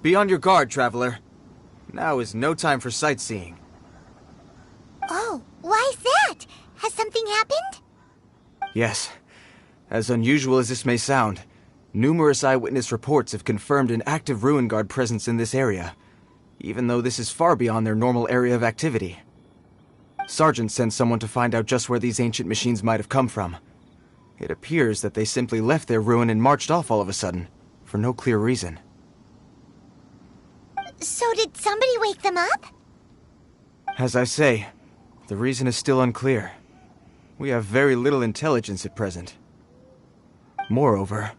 Be on your guard, traveler. Now is no time for sightseeing. Oh, why's that? Has something happened? Yes. As unusual as this may sound, numerous eyewitness reports have confirmed an active Ruin Guard presence in this area, even though this is far beyond their normal area of activity. Sergeant sent someone to find out just where these ancient machines might have come from. It appears that they simply left their ruin and marched off all of a sudden, for no clear reason. So did somebody wake them up? As I say, the reason is still unclear. We have very little intelligence at present. Moreover,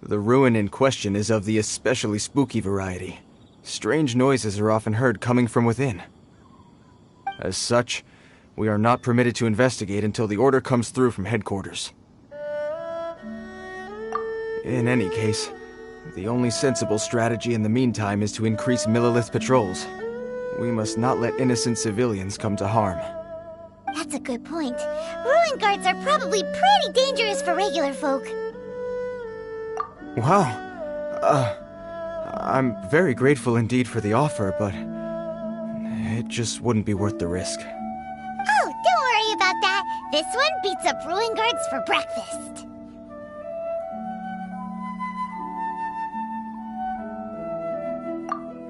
the ruin in question is of the especially spooky variety. Strange noises are often heard coming from within. As such, we are not permitted to investigate until the order comes through from headquarters. In any case, the only sensible strategy in the meantime is to increase Millilith patrols. We must not let innocent civilians come to harm. That's a good point. Ruin guards are probably pretty dangerous for regular folk. Wow. I'm very grateful indeed for the offer, but it just wouldn't be worth the risk. Oh, don't worry about that. This one beats up ruin guards for breakfast.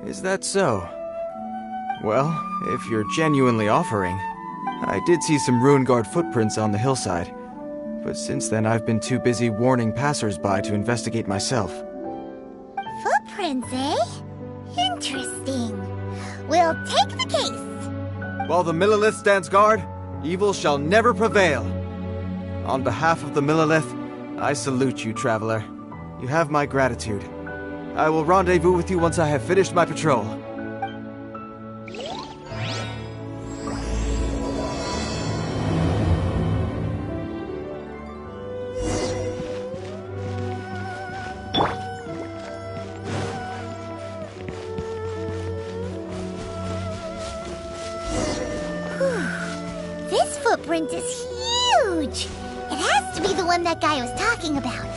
Is that so? Well, if you're genuinely offering, I did see some Ruin Guard footprints on the hillside, but since then I've been too busy warning passers-by to investigate myself. Footprints, eh? Interesting. We'll take the case. While the Millilith stands guard, evil shall never prevail. On behalf of the Millilith, I salute you, traveler. You have my gratitude. I will rendezvous with you once I have finished my patrol. This footprint is huge. It has to be the one that guy was talking about.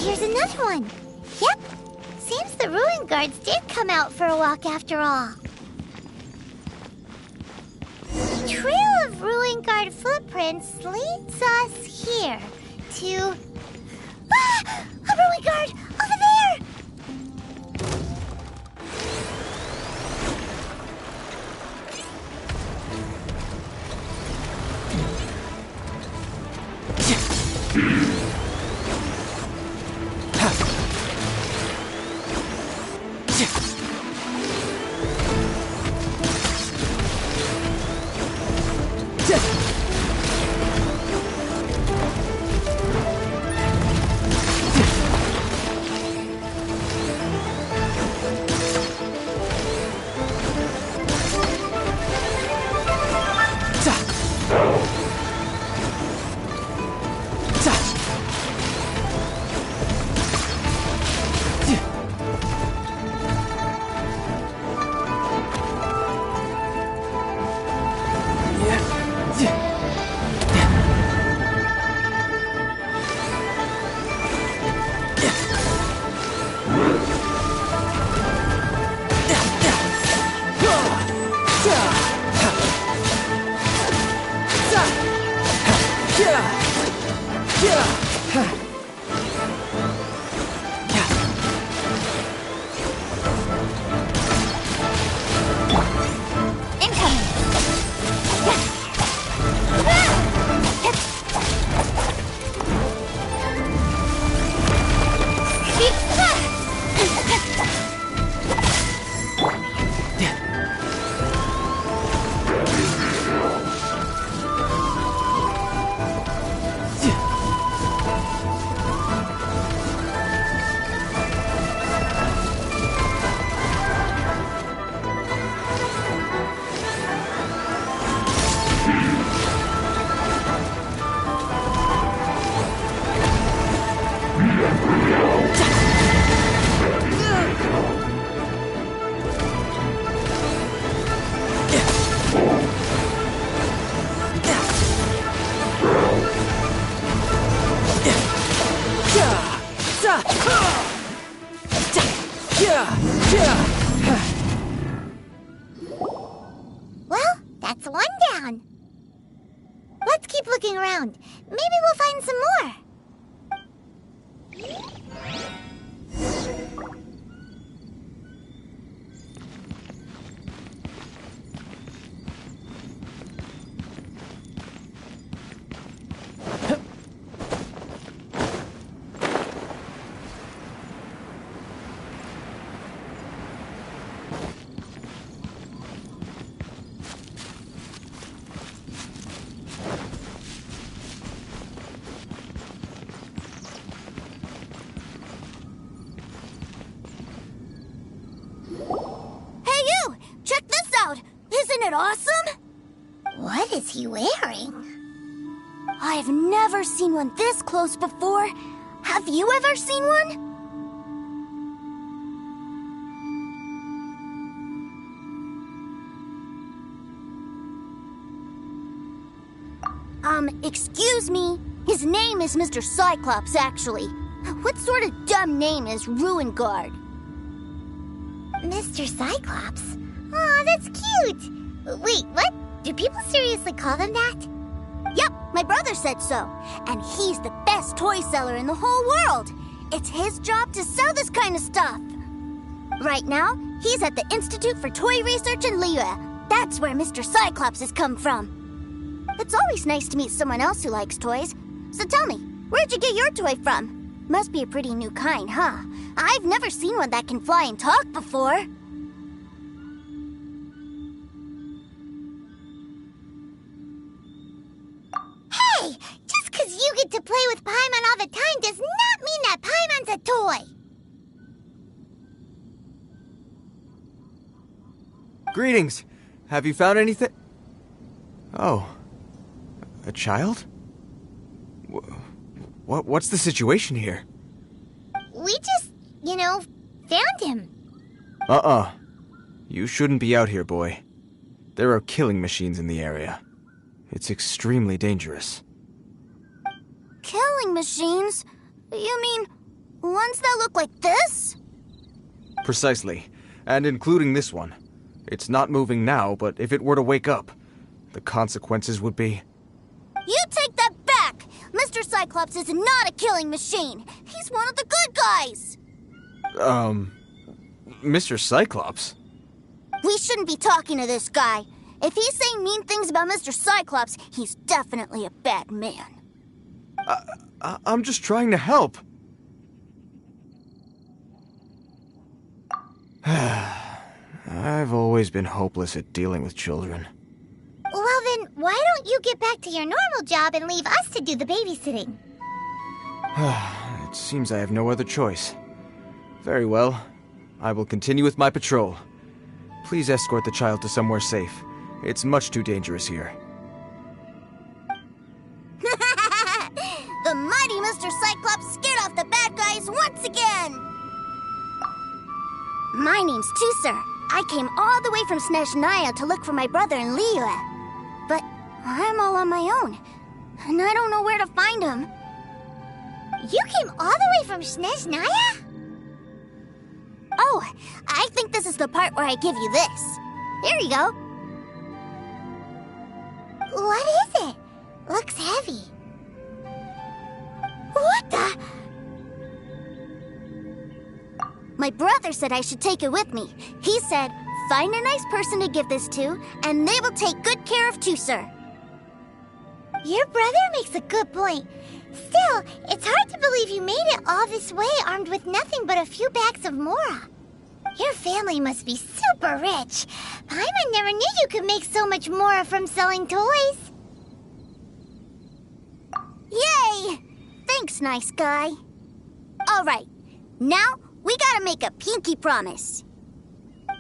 Here's another one. Yep. Seems the ruin guards did come out for a walk after all. The trail of ruin guard footprints leads us here to... Ah! A ruin guard! Over there! That's one down. Let's keep looking around. Maybe we'll find some more. Isn't it awesome? What is he wearing? I've never seen one this close before. Have you ever seen one? Excuse me. His name is Mr. Cyclops, actually. What sort of dumb name is Ruin Guard? Mr. Cyclops? Aw, that's cute! Wait, what? Do people seriously call them that? Yep, my brother said so. And he's the best toy seller in the whole world. It's his job to sell this kind of stuff. Right now, he's at the Institute for Toy Research in Liyue. That's where Mr. Cyclops has come from. It's always nice to meet someone else who likes toys. So tell me, where'd you get your toy from? Must be a pretty new kind, huh? I've never seen one that can fly and talk before. Hey! Just 'cause you get to play with Paimon all the time does not mean that Paimon's a toy! Greetings! Have you found anything? Oh. A child? What's the situation here? We just, found him. You shouldn't be out here, boy. There are killing machines in the area. It's extremely dangerous. Killing machines? You mean ones that look like this? Precisely. And including this one. It's not moving now, but if it were to wake up, the consequences would be... You take that back! Mr. Cyclops is not a killing machine. He's one of the good guys. Mr. Cyclops? We shouldn't be talking to this guy. If he's saying mean things about Mr. Cyclops, he's definitely a bad man. I'm just trying to help. I've always been hopeless at dealing with children. Well then, why don't you get back to your normal job and leave us to do the babysitting? It seems I have no other choice. Very well. I will continue with my patrol. Please escort the child to somewhere safe. It's much too dangerous here. The mighty Mr. Cyclops scared off the bad guys once again! My name's Tuser. I came all the way from Snezhnaya to look for my brother in Liyue. But I'm all on my own, and I don't know where to find him. You came all the way from Snezhnaya? Oh, I think this is the part where I give you this. Here you go. What is it? Looks heavy. What the? My brother said I should take it with me. He said, find a nice person to give this to, and they will take good care of Tuser. Your brother makes a good point. Still, it's hard to believe you made it all this way armed with nothing but a few bags of Mora. Your family must be super rich. Paimon never knew you could make so much Mora from selling toys. Yay! Thanks, nice guy. All right, now we gotta make a pinky promise.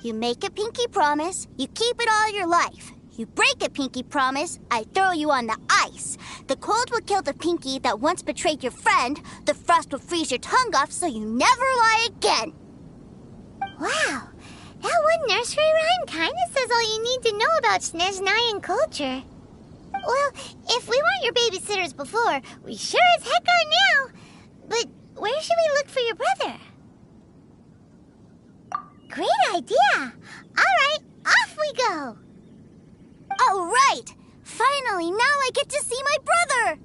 You make a pinky promise, you keep it all your life. You break a pinky promise, I throw you on the ice. The cold will kill the pinky that once betrayed your friend. The frost will freeze your tongue off so you never lie again. Wow, that one nursery rhyme kind of says all you need to know about Snezhnayan culture. Well, if we weren't your babysitters before, we sure as heck are now. But where should we look for your brother? Great idea. All right, off we go. All right! Finally, now I get to see my brother!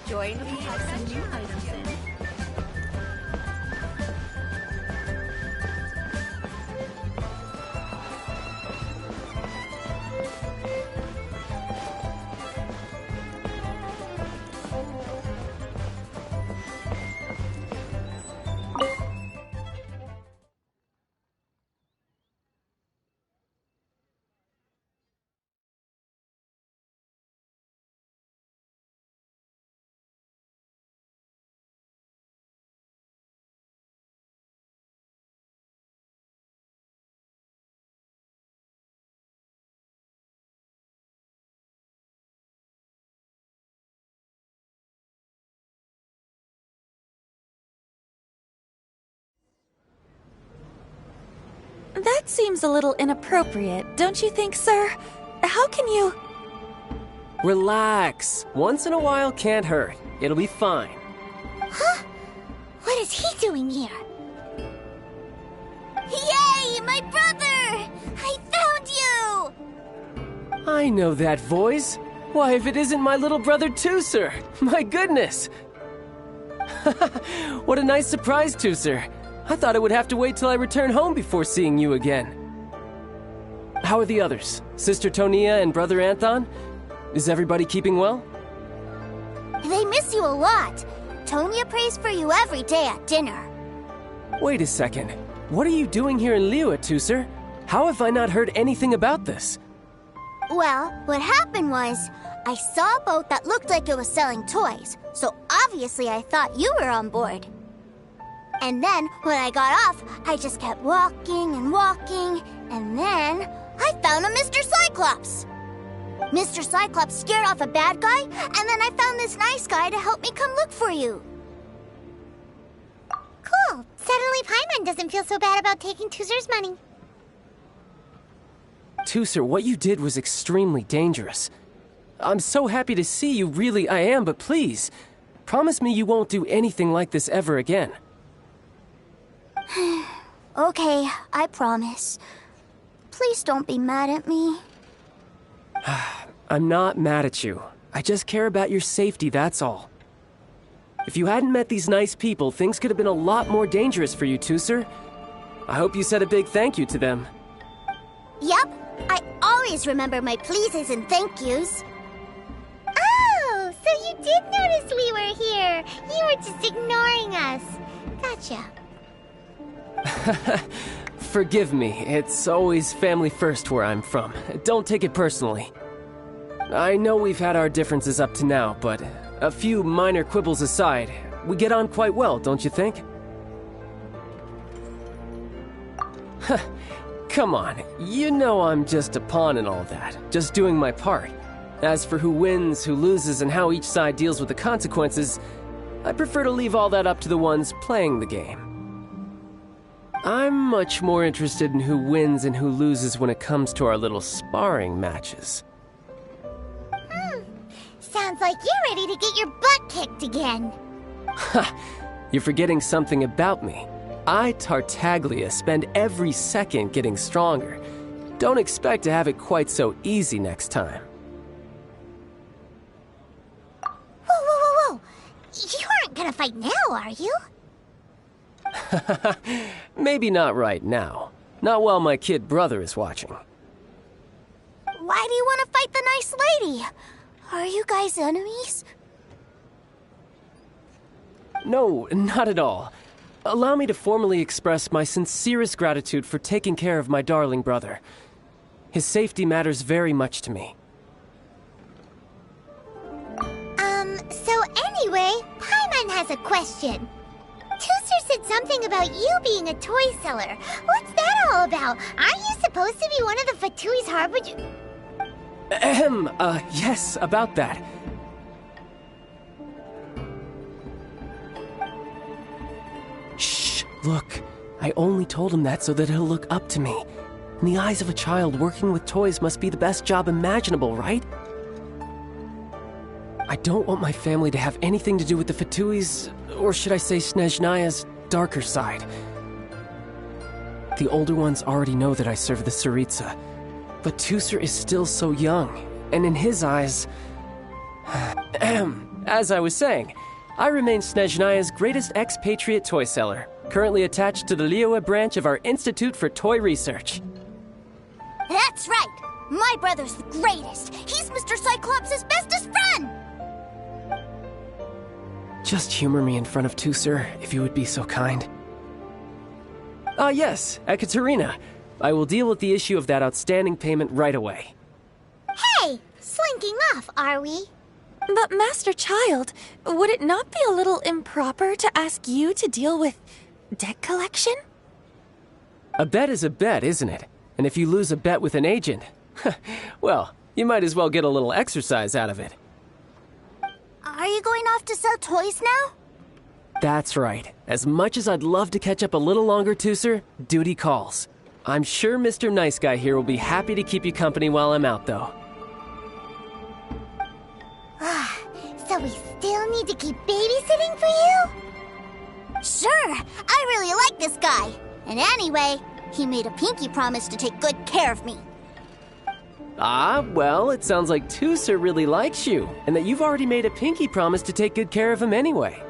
Join me have some new items in. That seems a little inappropriate, don't you think, sir? How can you... Relax. Once in a while can't hurt. It'll be fine. Huh? What is he doing here? Yay, my brother! I found you! I know that voice. Why, if it isn't my little brother Tooser! My goodness! What a nice surprise, Tooser. I thought I would have to wait till I return home before seeing you again. How are the others? Sister Tonia and Brother Anthon? Is everybody keeping well? They miss you a lot. Tonya prays for you every day at dinner. Wait a second. What are you doing here in Liyue, Tooser? How have I not heard anything about this? Well, what happened was, I saw a boat that looked like it was selling toys, so obviously I thought you were on board. And then, when I got off, I just kept walking and walking, and then I found a Mr. Cyclops. Mr. Cyclops scared off a bad guy, and then I found this nice guy to help me come look for you. Cool. Suddenly Paimon doesn't feel so bad about taking Tooser's money. Tooser, what you did was extremely dangerous. I'm so happy to see you, really I am, but please, promise me you won't do anything like this ever again. Okay, I promise. Please don't be mad at me. I'm not mad at you. I just care about your safety, that's all. If you hadn't met these nice people, things could have been a lot more dangerous for you, Tooser. I hope you said a big thank you to them. Yep, I always remember my pleases and thank yous. Oh, so you did notice we were here. You were just ignoring us. Gotcha. Forgive me, it's always family first where I'm from. Don't take it personally. I know we've had our differences up to now, but a few minor quibbles aside, we get on quite well, don't you think? Come on, you know I'm just a pawn in all that, just doing my part. As for who wins, who loses, and how each side deals with the consequences, I prefer to leave all that up to the ones playing the game. I'm much more interested in who wins and who loses when it comes to our little sparring matches. Sounds like you're ready to get your butt kicked again. Ha! You're forgetting something about me. I, Tartaglia, spend every second getting stronger. Don't expect to have it quite so easy next time. You aren't gonna fight now, are you? Maybe not right now. Not while my kid brother is watching. Why do you want to fight the nice lady? Are you guys enemies? No, not at all. Allow me to formally express my sincerest gratitude for taking care of my darling brother. His safety matters very much to me. So anyway, Paimon has a question. Tooster said something about you being a toy seller. What's that all about? Aren't you supposed to be one of the Fatui's harbinger? Yes, about that. Shh, look. I only told him that so that he'll look up to me. In the eyes of a child, working with toys must be the best job imaginable, right? I don't want my family to have anything to do with the Fatui's, or should I say Snezhnaya's, darker side. The older ones already know that I serve the Tsaritsa, but Tooster is still so young, and in his eyes... As I was saying, I remain Snezhnaya's greatest expatriate toy seller, currently attached to the Liyue branch of our Institute for Toy Research. That's right! My brother's the greatest! He's Mr. Cyclops' bestest friend! Just humor me in front of Tooster, if you would be so kind. Ah, yes, Ekaterina. I will deal with the issue of that outstanding payment right away. Hey, slinking off, are we? But Master Child, would it not be a little improper to ask you to deal with debt collection? A bet is a bet, isn't it? And if you lose a bet with an agent, well, you might as well get a little exercise out of it. Are you going off to sell toys now? That's right. As much as I'd love to catch up a little longer, Tooster, duty calls. I'm sure Mr. Nice Guy here will be happy to keep you company while I'm out, though. So we still need to keep babysitting for you? Sure, I really like this guy. And anyway, he made a pinky promise to take good care of me. Ah, well, it sounds like Tooster really likes you, and that you've already made a pinky promise to take good care of him anyway.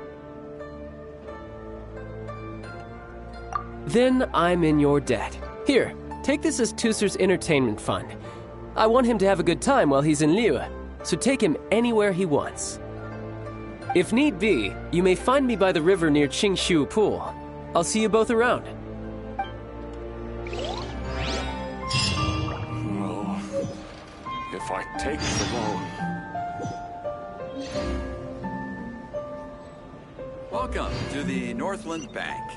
Then I'm in your debt. Here, take this as Tooster's entertainment fund. I want him to have a good time while he's in Liyue, so take him anywhere he wants. If need be, you may find me by the river near Qingshu Pool. I'll see you both around. If I take the loan. Welcome to the Northland Bank.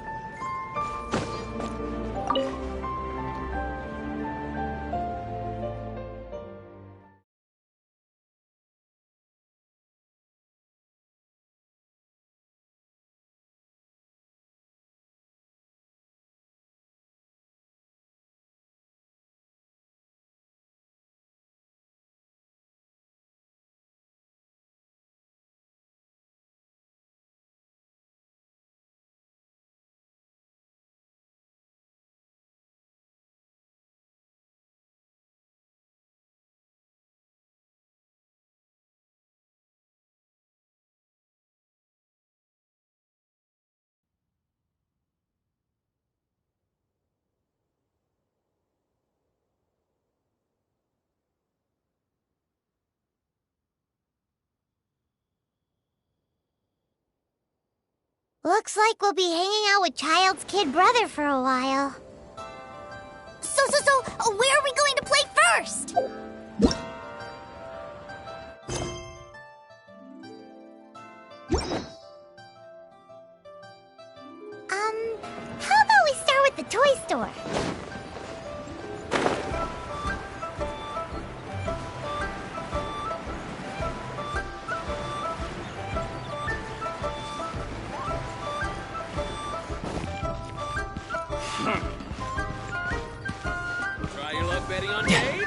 Looks like we'll be hanging out with Child's kid brother for a while. So, where are we going to play first? How about we start with the toy store? Try your luck betting on Dave?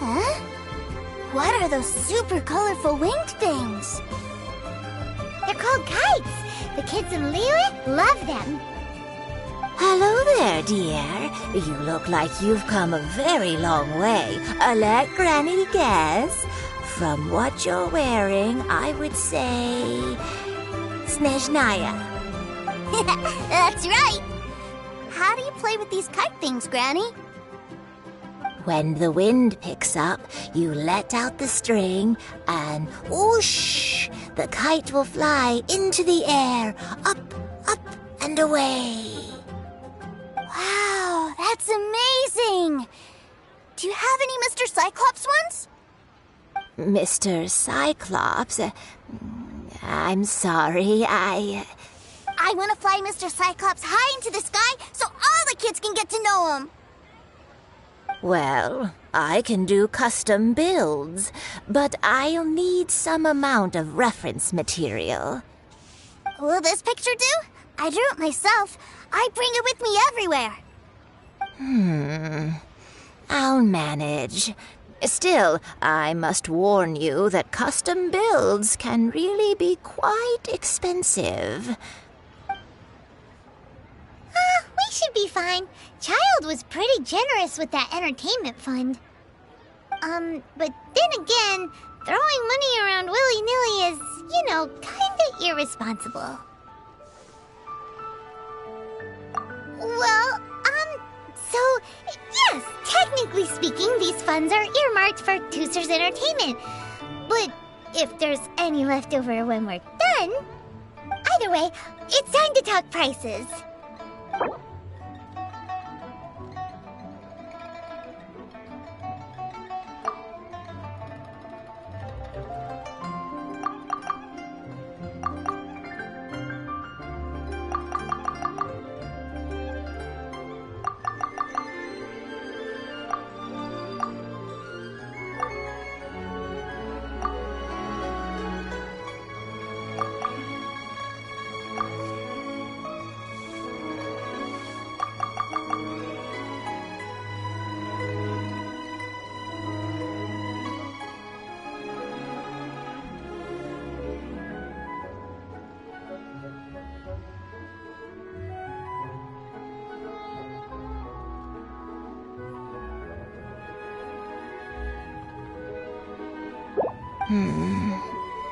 Huh? What are those super colorful winged things? They're called kites. The kids in Liyue love them. Hello there, dear. You look like you've come a very long way. Let Granny guess. From what you're wearing, I would say... Snezhnaya. That's right. How do you play with these kite things, Granny? When the wind picks up, you let out the string, and whoosh! The kite will fly into the air, up, and away. Wow, that's amazing! Do you have any Mr. Cyclops ones? Mr. Cyclops? I'm sorry, I want to fly Mr. Cyclops high into the sky so all the kids can get to know him. Well, I can do custom builds, but I'll need some amount of reference material. Will this picture do? I drew it myself. I bring it with me everywhere. I'll manage. Still, I must warn you that custom builds can really be quite expensive. We should be fine. Child was pretty generous with that entertainment fund. But then again, throwing money around willy-nilly is, kinda irresponsible. Well, so, yes, technically speaking, these funds are earmarked for Tooser's entertainment. But if there's any left over when we're done... Either way, it's time to talk prices.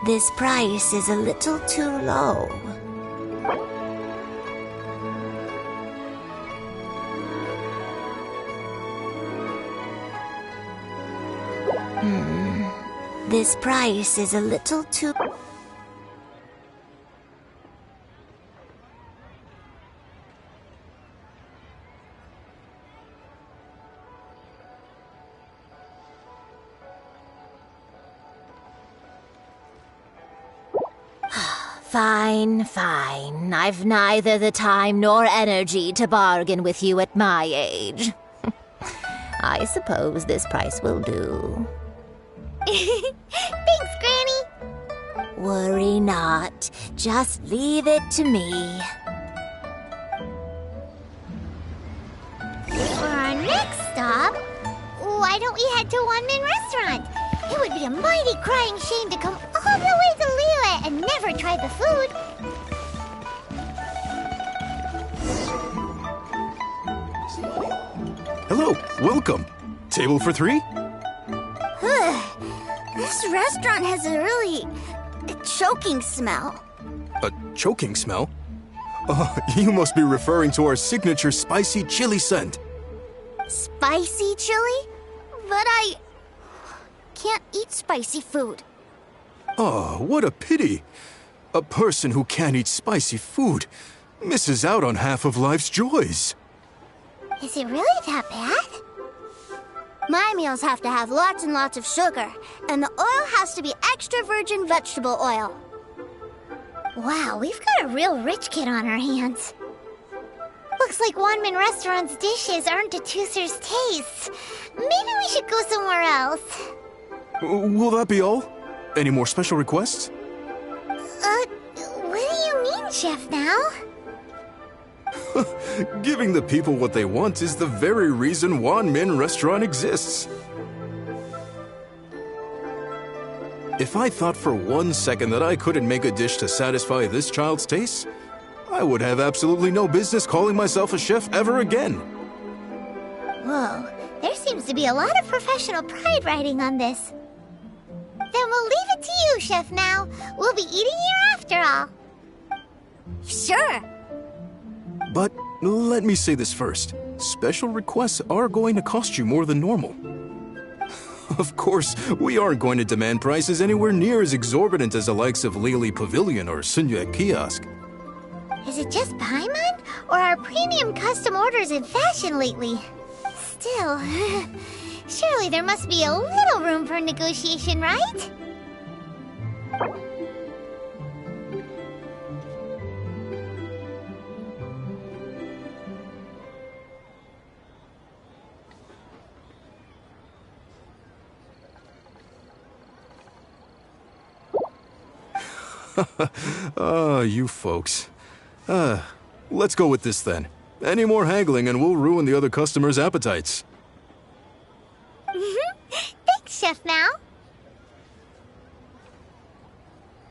This price is a little too low. This price is a little too... Fine. I've neither the time nor energy to bargain with you at my age. I suppose this price will do. Thanks, Granny. Worry not. Just leave it to me. For our next stop, why don't we head to One Man Restaurant? It would be a mighty crying shame to come all the way to Liyue and never try the food. Hello, welcome. Table for 3? This restaurant has a really choking smell. A choking smell? You must be referring to our signature spicy chili scent. Spicy chili? But I can't eat spicy food. Oh, what a pity. A person who can't eat spicy food misses out on half of life's joys. Is it really that bad? My meals have to have lots and lots of sugar, and the oil has to be extra virgin vegetable oil. Wow, we've got a real rich kid on our hands. Looks like Wanman Restaurant's dishes aren't to Tooser's tastes. Maybe we should go somewhere else. Will that be all? Any more special requests? What do you mean, Chef now? Giving the people what they want is the very reason Wan Min Restaurant exists. If I thought for 1 second that I couldn't make a dish to satisfy this child's taste, I would have absolutely no business calling myself a chef ever again. Whoa, there seems to be a lot of professional pride riding on this. Then we'll leave it to you, Chef Mao. We'll be eating here after all. Sure. But let me say this first. Special requests are going to cost you more than normal. Of course, we aren't going to demand prices anywhere near as exorbitant as the likes of TheHalevi Pavilion or Sunya Kiosk. Is it just Paimon, or are premium custom orders in fashion lately? Still, surely there must be a little room for negotiation, right? You folks. Let's go with this then. Any more haggling and we'll ruin the other customers' appetites. Thanks, Chef Mao.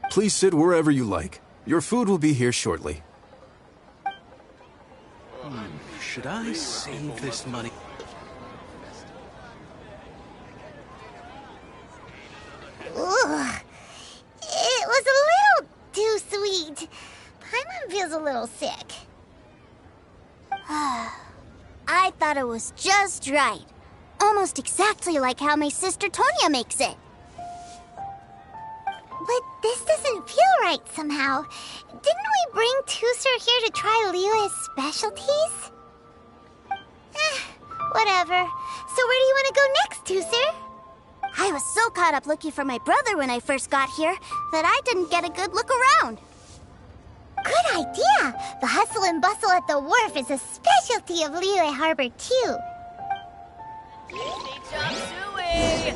Please sit wherever you like. Your food will be here shortly. Should I save this money? Ugh. It was a little too sweet. Paimon feels a little sick. I thought it was just right. Almost exactly like how my sister Tonya makes it. But this doesn't feel right somehow. Didn't we bring Tusser here to try Liyue's specialties? Whatever. So where do you want to go next, Tusser? I was so caught up looking for my brother when I first got here that I didn't get a good look around. Good idea! The hustle and bustle at the wharf is a specialty of Liyue Harbor, too. Chop suey!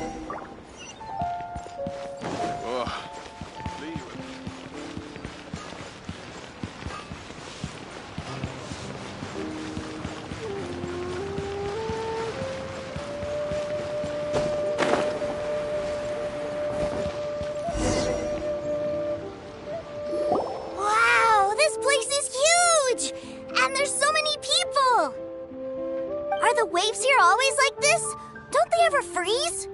Wow, this place is huge! And there's so many people! Are the waves here always like this? Don't they ever freeze?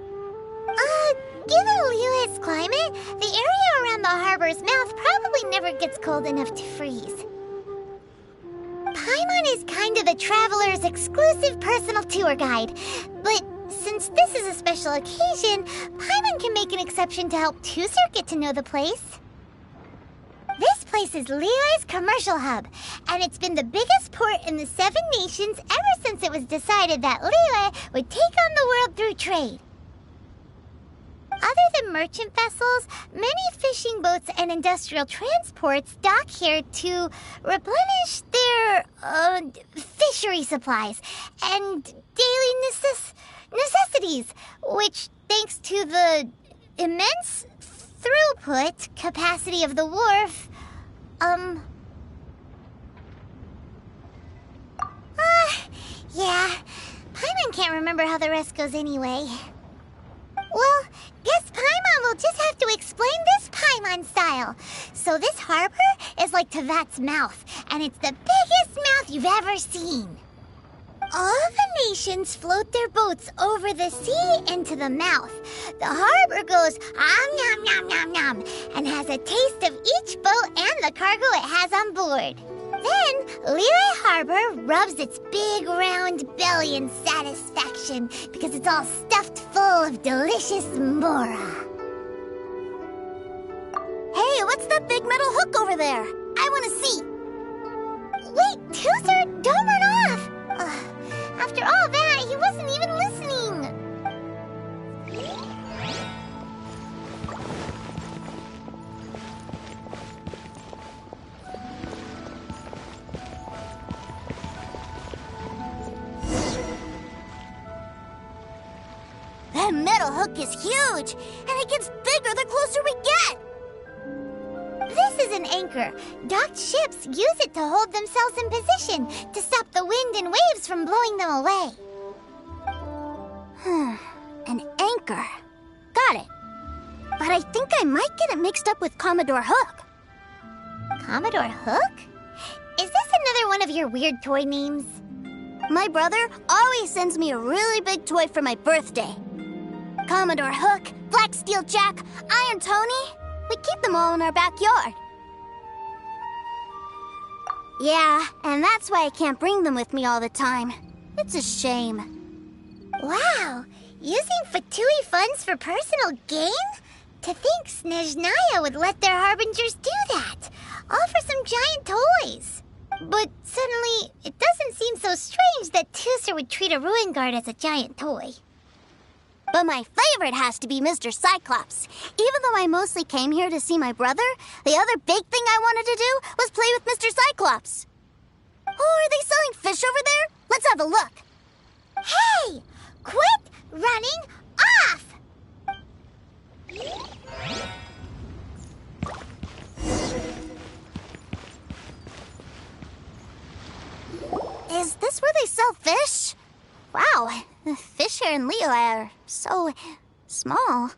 Given Liyue's climate, the area around the harbor's mouth probably never gets cold enough to freeze. Paimon is kind of the traveler's exclusive personal tour guide, but since this is a special occasion, Paimon can make an exception to help Tusser get to know the place. This place is Liyue's commercial hub, and it's been the biggest port in the Seven Nations ever since it was decided that Liyue would take on the world through trade. Other than merchant vessels, many fishing boats and industrial transports dock here to replenish their fishery supplies and daily necessities, which, thanks to the immense throughput capacity of the wharf, yeah, Paimon can't remember how the rest goes anyway. Well, guess Paimon will just have to explain this Paimon style. So this harbor is like Tevat's mouth, and it's the biggest mouth you've ever seen. All the nations float their boats over the sea into the mouth. The harbor goes nom nom nom nom and has a taste of each boat and the cargo it has on board. Then Liyue Harbor rubs its big round belly in satisfaction because it's all stuffed full of delicious mora. Hey, what's that big metal hook over there? I want to see. Wait, Tusser, don't run off! After all that, he wasn't even listening. That metal hook is huge, and it gets bigger the closer we get. This is an anchor. Docked ships use it to hold themselves in position to stop the wind and waves from blowing them away. An anchor. Got it. But I think I might get it mixed up with Commodore Hook. Commodore Hook? of your weird toy names? My brother always sends me a really big toy for my birthday. Commodore Hook, Black Steel Jack, Iron Tony. We keep them all in our backyard. Yeah, and that's why I can't bring them with me all the time. It's a shame. Wow, using Fatui funds for personal gain? To think Snezhnaya would let their harbingers do that, all for some giant toys. But suddenly, it doesn't seem so strange that Tooser would treat a ruin guard as a giant toy. But my favorite has to be Mr. Cyclops. Even though I mostly came here to see my brother, the other big thing I wanted to do was play with Mr. Cyclops. Oh, are they selling fish over there? Let's have a look. Hey! Quit running off! Is this where they sell fish? Wow, the fish here in Leo are so small.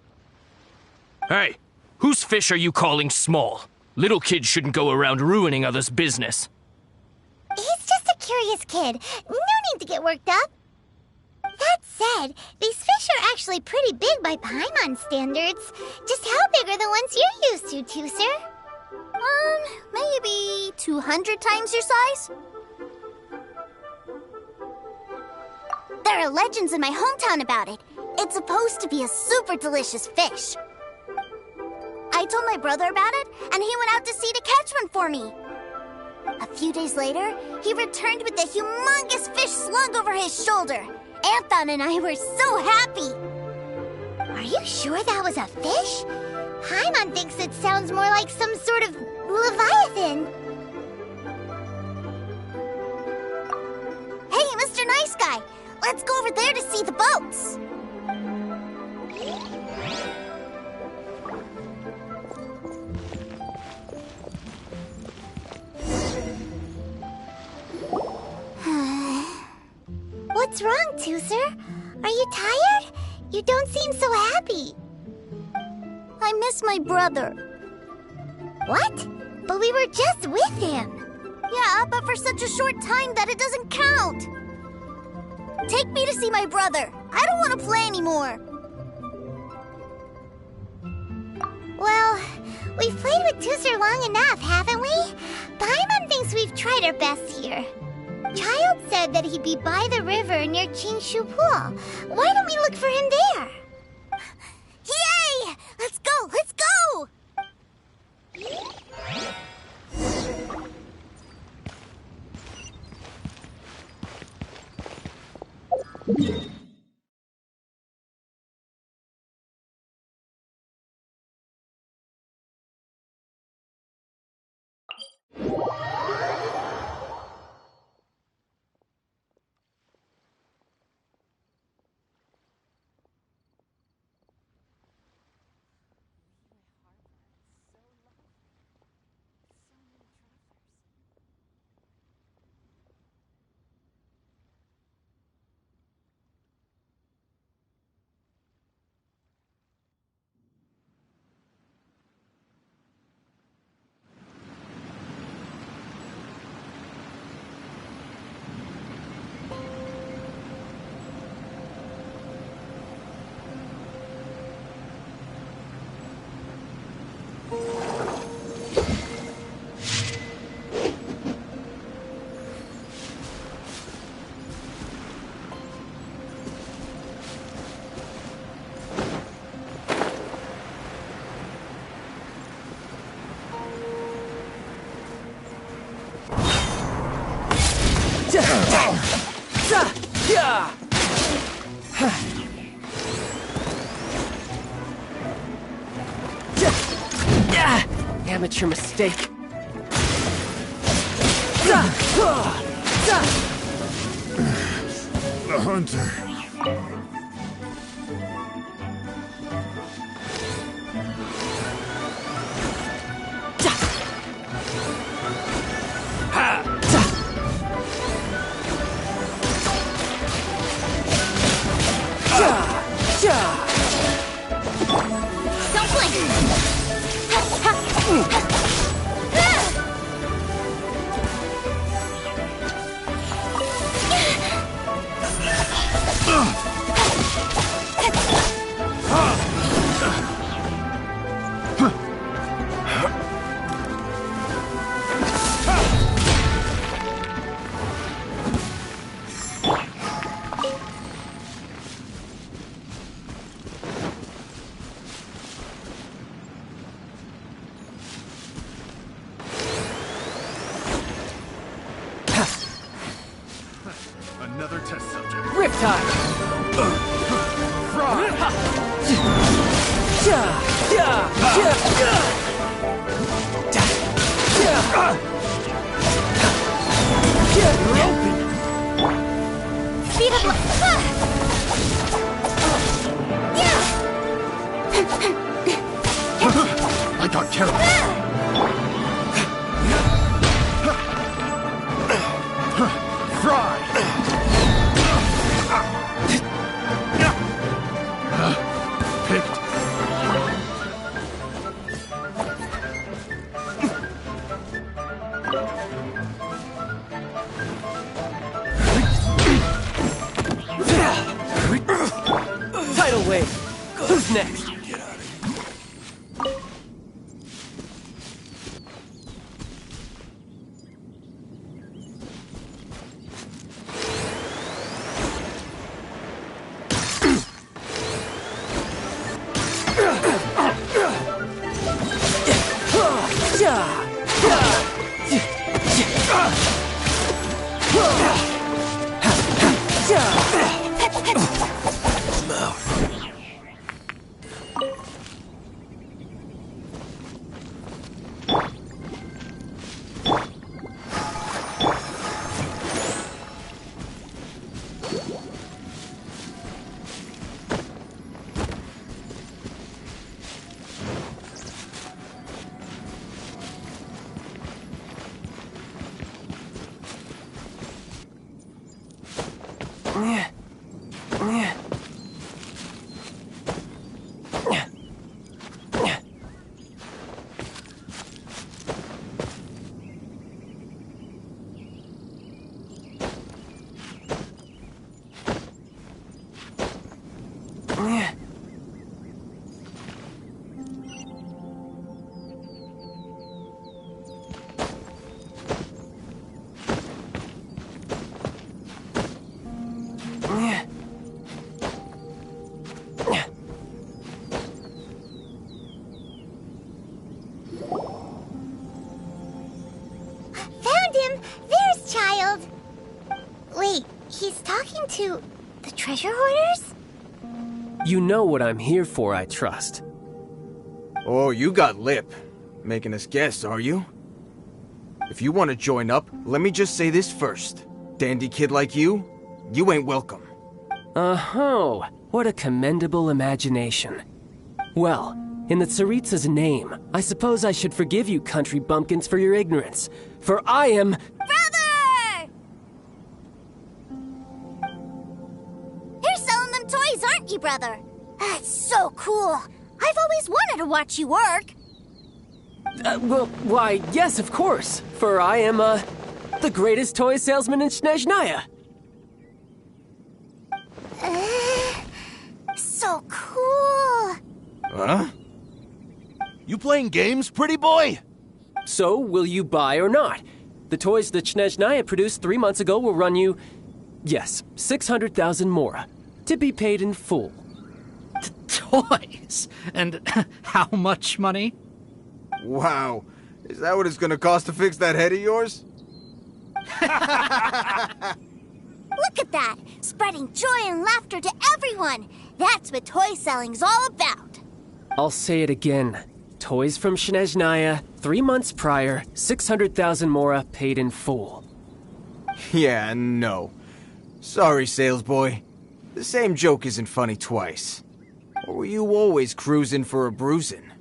Hey, whose fish are you calling small? Little kids shouldn't go around ruining others' business. He's just a curious kid. No need to get worked up. That said, these fish are actually pretty big by Paimon standards. Just how big are the ones you're used to, Tooser? Maybe 200 times your size? There are legends in my hometown about it. It's supposed to be a super delicious fish. I told my brother about it, and he went out to sea to catch one for me. A few days later, he returned with a humongous fish slung over his shoulder. Anthon and I were so happy. Are you sure that was a fish? Paimon thinks it sounds more like some sort of leviathan. Hey, Mr. Nice Guy, let's go over there to see the boats. What's wrong, Tooser? Are you tired? You don't seem so happy. I miss my brother. What? But we were just with him. Yeah, but for such a short time that it doesn't count. Take me to see my brother. I don't want to play anymore. Well, we've played with Tooser long enough, haven't we? Paimon thinks we've tried our best here. Child said that he'd be by the river near Chingshu Pool. Why don't we look for him there? Yay! Let's go! Let's go! Amateur mistake. The hunter. Don't blink! Another test subject. Riptide! Fry! You're open! Speed up! I got careful. Fry! Picked. Tidal wave! Who's next? Found him! There's Child! Wait, he's talking to the treasure hoarders? You know what I'm here for, I trust. Oh, you got lip. Making us guess, are you? If you want to join up, let me just say this first. Dandy kid like you ain't welcome. Oh, what a commendable imagination. Well, in the Tsaritsa's name, I suppose I should forgive you country bumpkins for your ignorance. For I am... Brother! You're selling them toys, aren't you, brother? That's so cool. I've always wanted to watch you work. Well, why, yes, of course. For I am, the greatest toy salesman in Snezhnaya. So cool. Huh? You playing games, pretty boy? So, will you buy or not? The toys that Snezhnaya produced 3 months ago will run you, yes, 600,000 mora, to be paid in full. Toys? And how much money? Wow. Is that what it's gonna cost to fix that head of yours? Look at that! Spreading joy and laughter to everyone! That's what toy selling's all about! I'll say it again. Toys from Snezhnaya, 3 months prior, 600,000 mora paid in full. Yeah, no. Sorry, sales boy. The same joke isn't funny twice. Or were you always cruising for a bruising?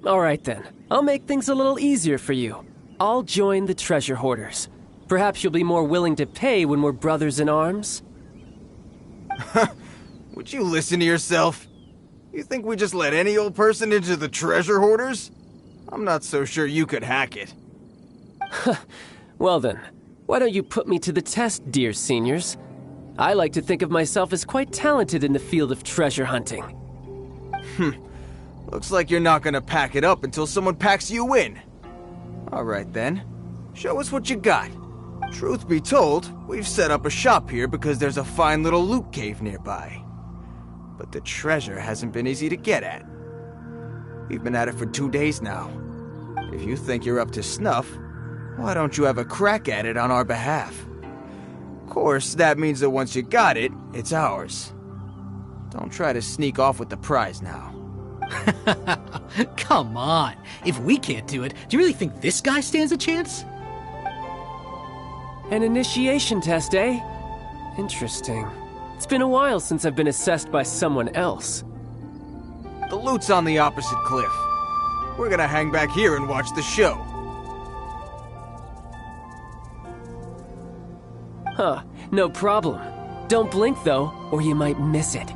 All right then. I'll make things a little easier for you. I'll join the treasure hoarders. Perhaps you'll be more willing to pay when we're brothers in arms? Would you listen to yourself? You think we just let any old person into the treasure hoarders? I'm not so sure you could hack it. Well then, why don't you put me to the test, dear seniors? I like to think of myself as quite talented in the field of treasure hunting. Looks like you're not gonna pack it up until someone packs you in. Alright then, show us what you got. Truth be told, we've set up a shop here because there's a fine little loot cave nearby. But the treasure hasn't been easy to get at. We've been at it for 2 days now. If you think you're up to snuff, why don't you have a crack at it on our behalf? course, that means that once you got it, it's ours. Don't try to sneak off with the prize now. Come on. If we can't do it, do you really think this guy stands a chance? An initiation test, eh? Interesting. It's been a while since I've been assessed by someone else. The loot's on the opposite cliff. We're gonna hang back here and watch the show. Huh, no problem. Don't blink, though, or you might miss it.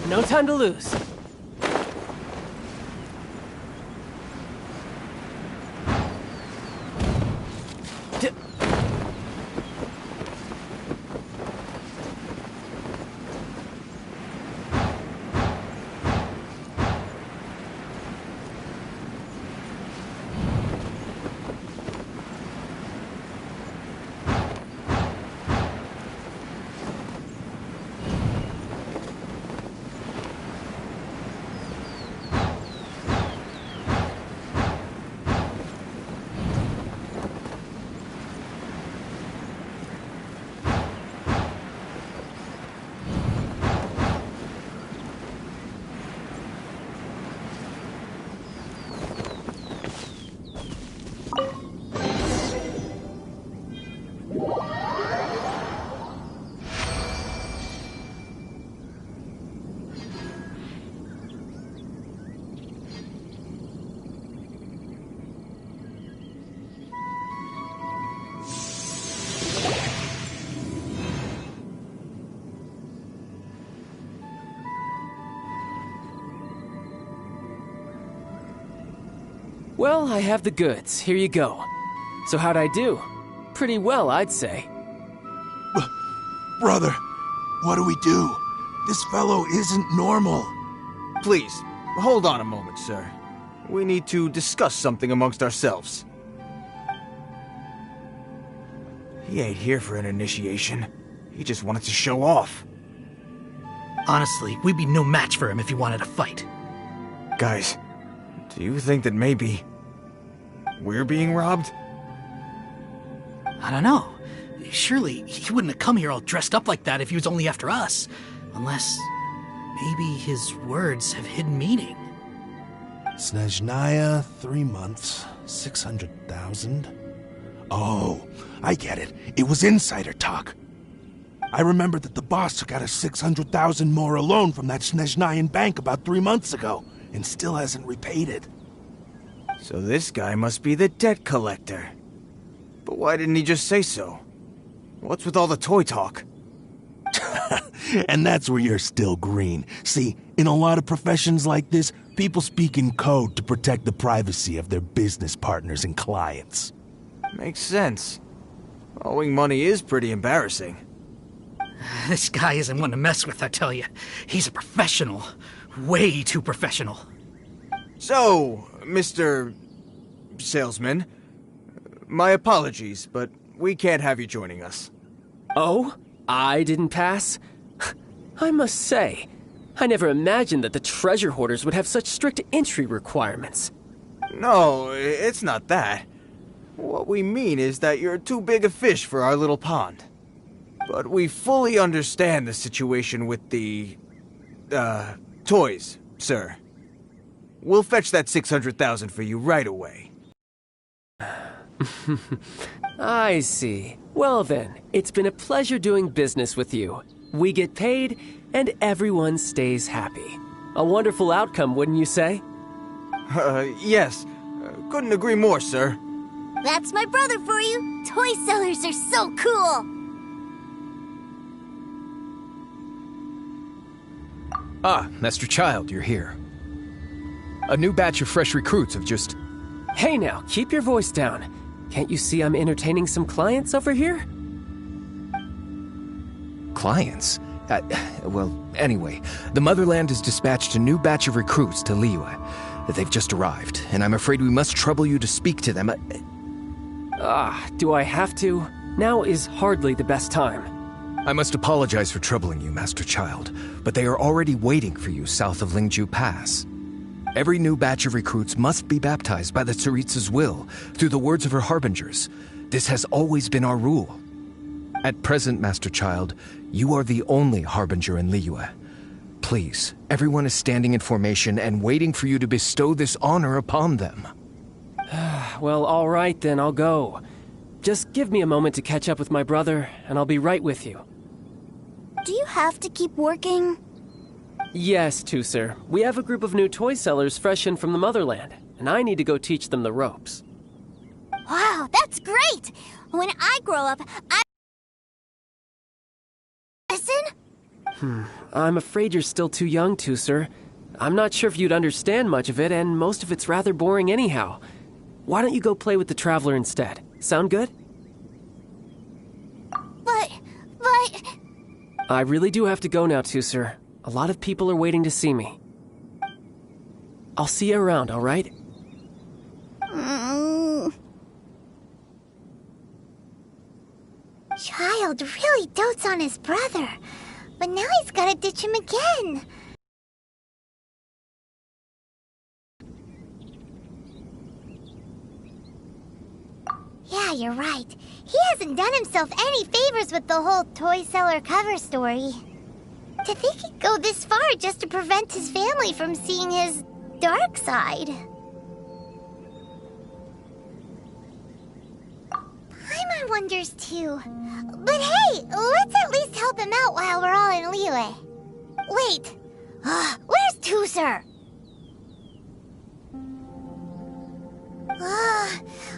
No time to lose. Well, I have the goods. Here you go. So how'd I do? Pretty well, I'd say. Brother, what do we do? This fellow isn't normal. Please, hold on a moment, sir. We need to discuss something amongst ourselves. He ain't here for an initiation. He just wanted to show off. Honestly, we'd be no match for him if he wanted to fight. Guys, do you think that maybe we're being robbed? I don't know. Surely he wouldn't have come here all dressed up like that if he was only after us. Unless maybe his words have hidden meaning. Snezhnaya, 3 months, 600,000. Oh, I get it. It was insider talk. I remember that the boss took out a 600,000 more loan from that Snezhnayan bank about 3 months ago, and still hasn't repaid it. So this guy must be the debt collector. But why didn't he just say so? What's with all the toy talk? And that's where you're still green. See, in a lot of professions like this, people speak in code to protect the privacy of their business partners and clients. Makes sense. Owing money is pretty embarrassing. This guy isn't one to mess with, I tell you. He's a professional. Way too professional. So, Mr. Salesman, my apologies, but we can't have you joining us. Oh? I didn't pass? I must say, I never imagined that the treasure hoarders would have such strict entry requirements. No, it's not that. What we mean is that you're too big a fish for our little pond. But we fully understand the situation with the, toys, sir. We'll fetch that 600,000 for you right away. I see. Well then, it's been a pleasure doing business with you. We get paid, and everyone stays happy. A wonderful outcome, wouldn't you say? Yes. Couldn't agree more, sir. That's my brother for you. Toy sellers are so cool. Ah, Master Child, you're here. A new batch of fresh recruits have just... Hey now, keep your voice down. Can't you see I'm entertaining some clients over here? Clients? Well, anyway, the Motherland has dispatched a new batch of recruits to Liyue. They've just arrived, and I'm afraid we must trouble you to speak to them. Do I have to? Now is hardly the best time. I must apologize for troubling you, Master Child, but they are already waiting for you south of Lingju Pass. Every new batch of recruits must be baptized by the Tsaritsa's will, through the words of her harbingers. This has always been our rule. At present, Master Child, you are the only harbinger in Liyue. Please, everyone is standing in formation and waiting for you to bestow this honor upon them. Well, all right then, I'll go. Just give me a moment to catch up with my brother, and I'll be right with you. Do you have to keep working? Yes, Tusser. We have a group of new toy sellers fresh in from the Motherland, and I need to go teach them the ropes. Wow, that's great! When I grow up, Listen? I'm afraid you're still too young, Tusser. I'm not sure if you'd understand much of it, and most of it's rather boring anyhow. Why don't you go play with the Traveler instead? Sound good? But... I really do have to go now, Tusser. A lot of people are waiting to see me. I'll see you around, all right? Child really dotes on his brother, but now he's gotta ditch him again. Yeah, you're right. He hasn't done himself any favors with the whole toy seller cover story. To think he'd go this far just to prevent his family from seeing his dark side. Paimon wonders too. But hey, let's at least help him out while we're all in Liyue. Wait, where's Tusser?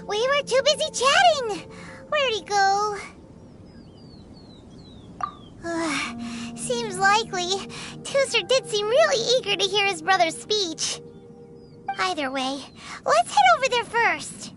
We were too busy chatting. Where'd he go? Seems likely. Tusser did seem really eager to hear his brother's speech. Either way, let's head over there first.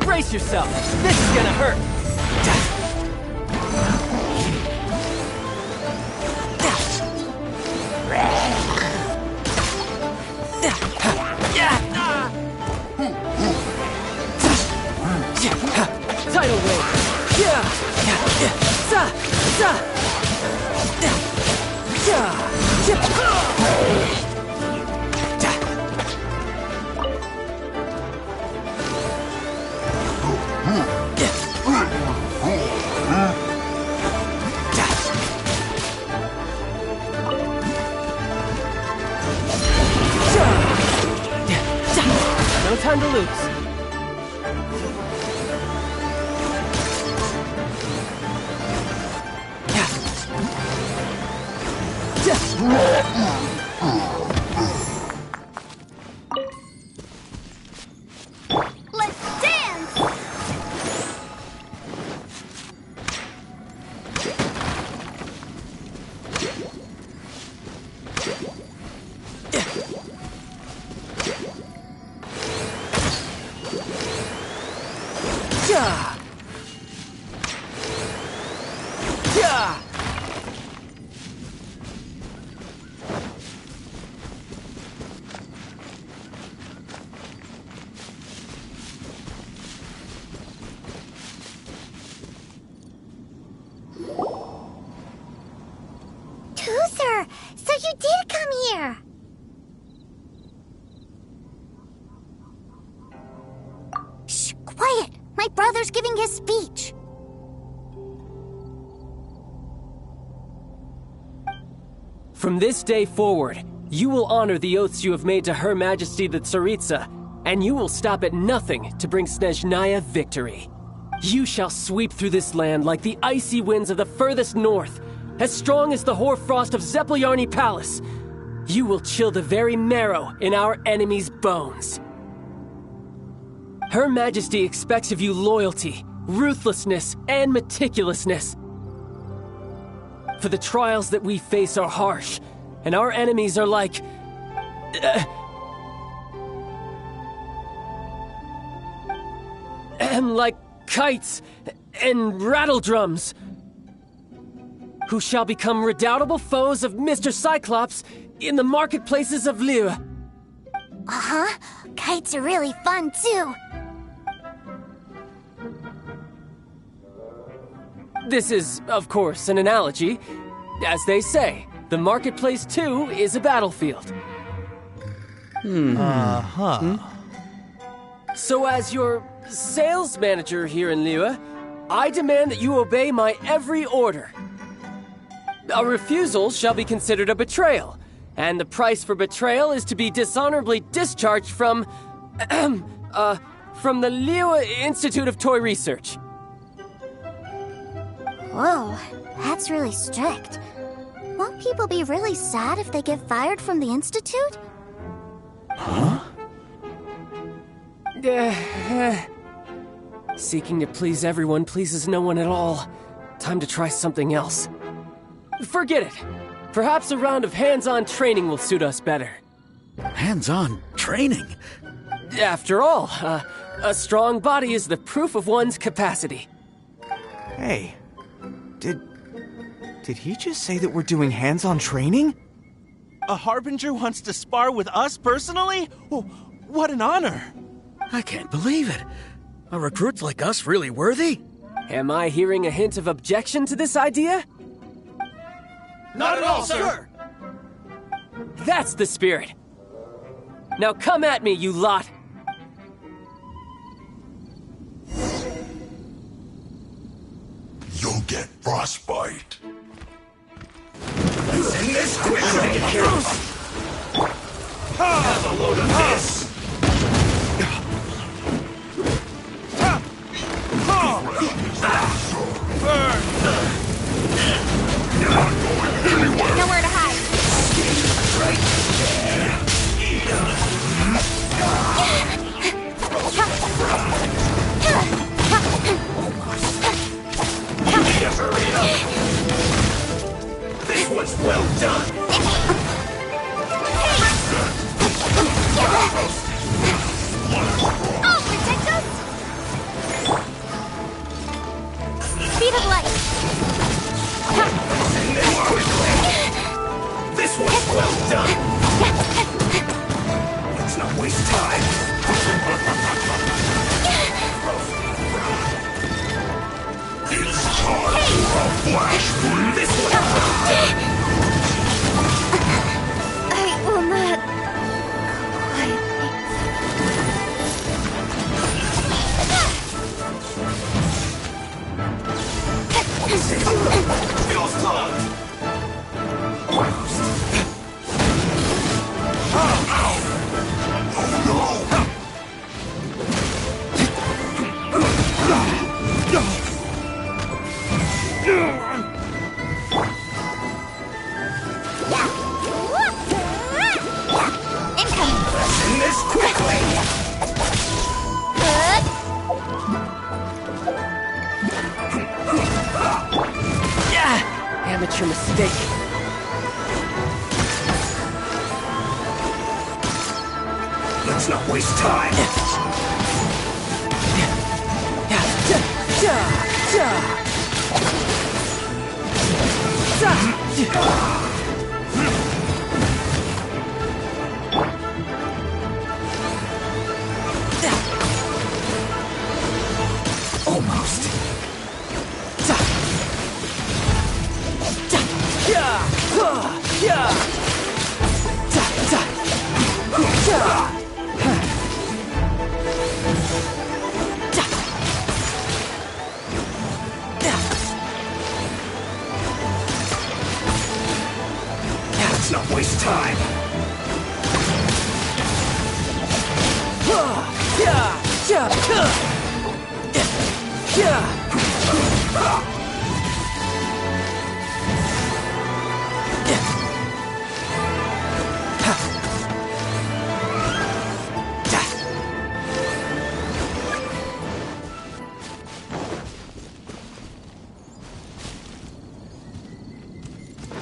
Brace yourself. This is gonna hurt. Tidal wave. No time to lose. Yeah! Yeah! Tooser, so you did come here. Shh, quiet! My brother's giving his speech. From this day forward, you will honor the oaths you have made to Her Majesty the Tsaritsa, and you will stop at nothing to bring Snezhnaya victory. You shall sweep through this land like the icy winds of the furthest north, as strong as the hoarfrost of Zepelyarny Palace. You will chill the very marrow in our enemies' bones. Her Majesty expects of you loyalty, ruthlessness, and meticulousness. For the trials that we face are harsh, and our enemies are like... like kites and rattledrums, who shall become redoubtable foes of Mr. Cyclops in the marketplaces of Liyue. Uh-huh. Kites are really fun, too. This is, of course, an analogy. As they say, the marketplace, too, is a battlefield. So as your sales manager here in Liyue, I demand that you obey my every order. A refusal shall be considered a betrayal, and the price for betrayal is to be dishonorably discharged from the Liyue Institute of Toy Research. Whoa, that's really strict. Won't people be really sad if they get fired from the Institute? Seeking to please everyone pleases no one at all. Time to try something else. Forget it. Perhaps a round of hands-on training will suit us better. Hands-on training? After all, a strong body is the proof of one's capacity. Hey, did he just say that we're doing hands-on training? A Harbinger wants to spar with us personally? Oh, what an honor! I can't believe it. Are recruits like us really worthy? Am I hearing a hint of objection to this idea? Not at all, sir! That's the spirit. Now come at me, you lot! You'll get frostbite. Send this quickly! Have a load of this! Nowhere to hide. Right there. Hurry up. This was well done. Oh, protect us! Speed of light. This was well done. Let's not waste time. It's time for a flash freeze. This one. I will not. Feels clogged. Send this quickly. Yeah! Amateur mistake. Let's not waste time. Almost. Let's not waste time.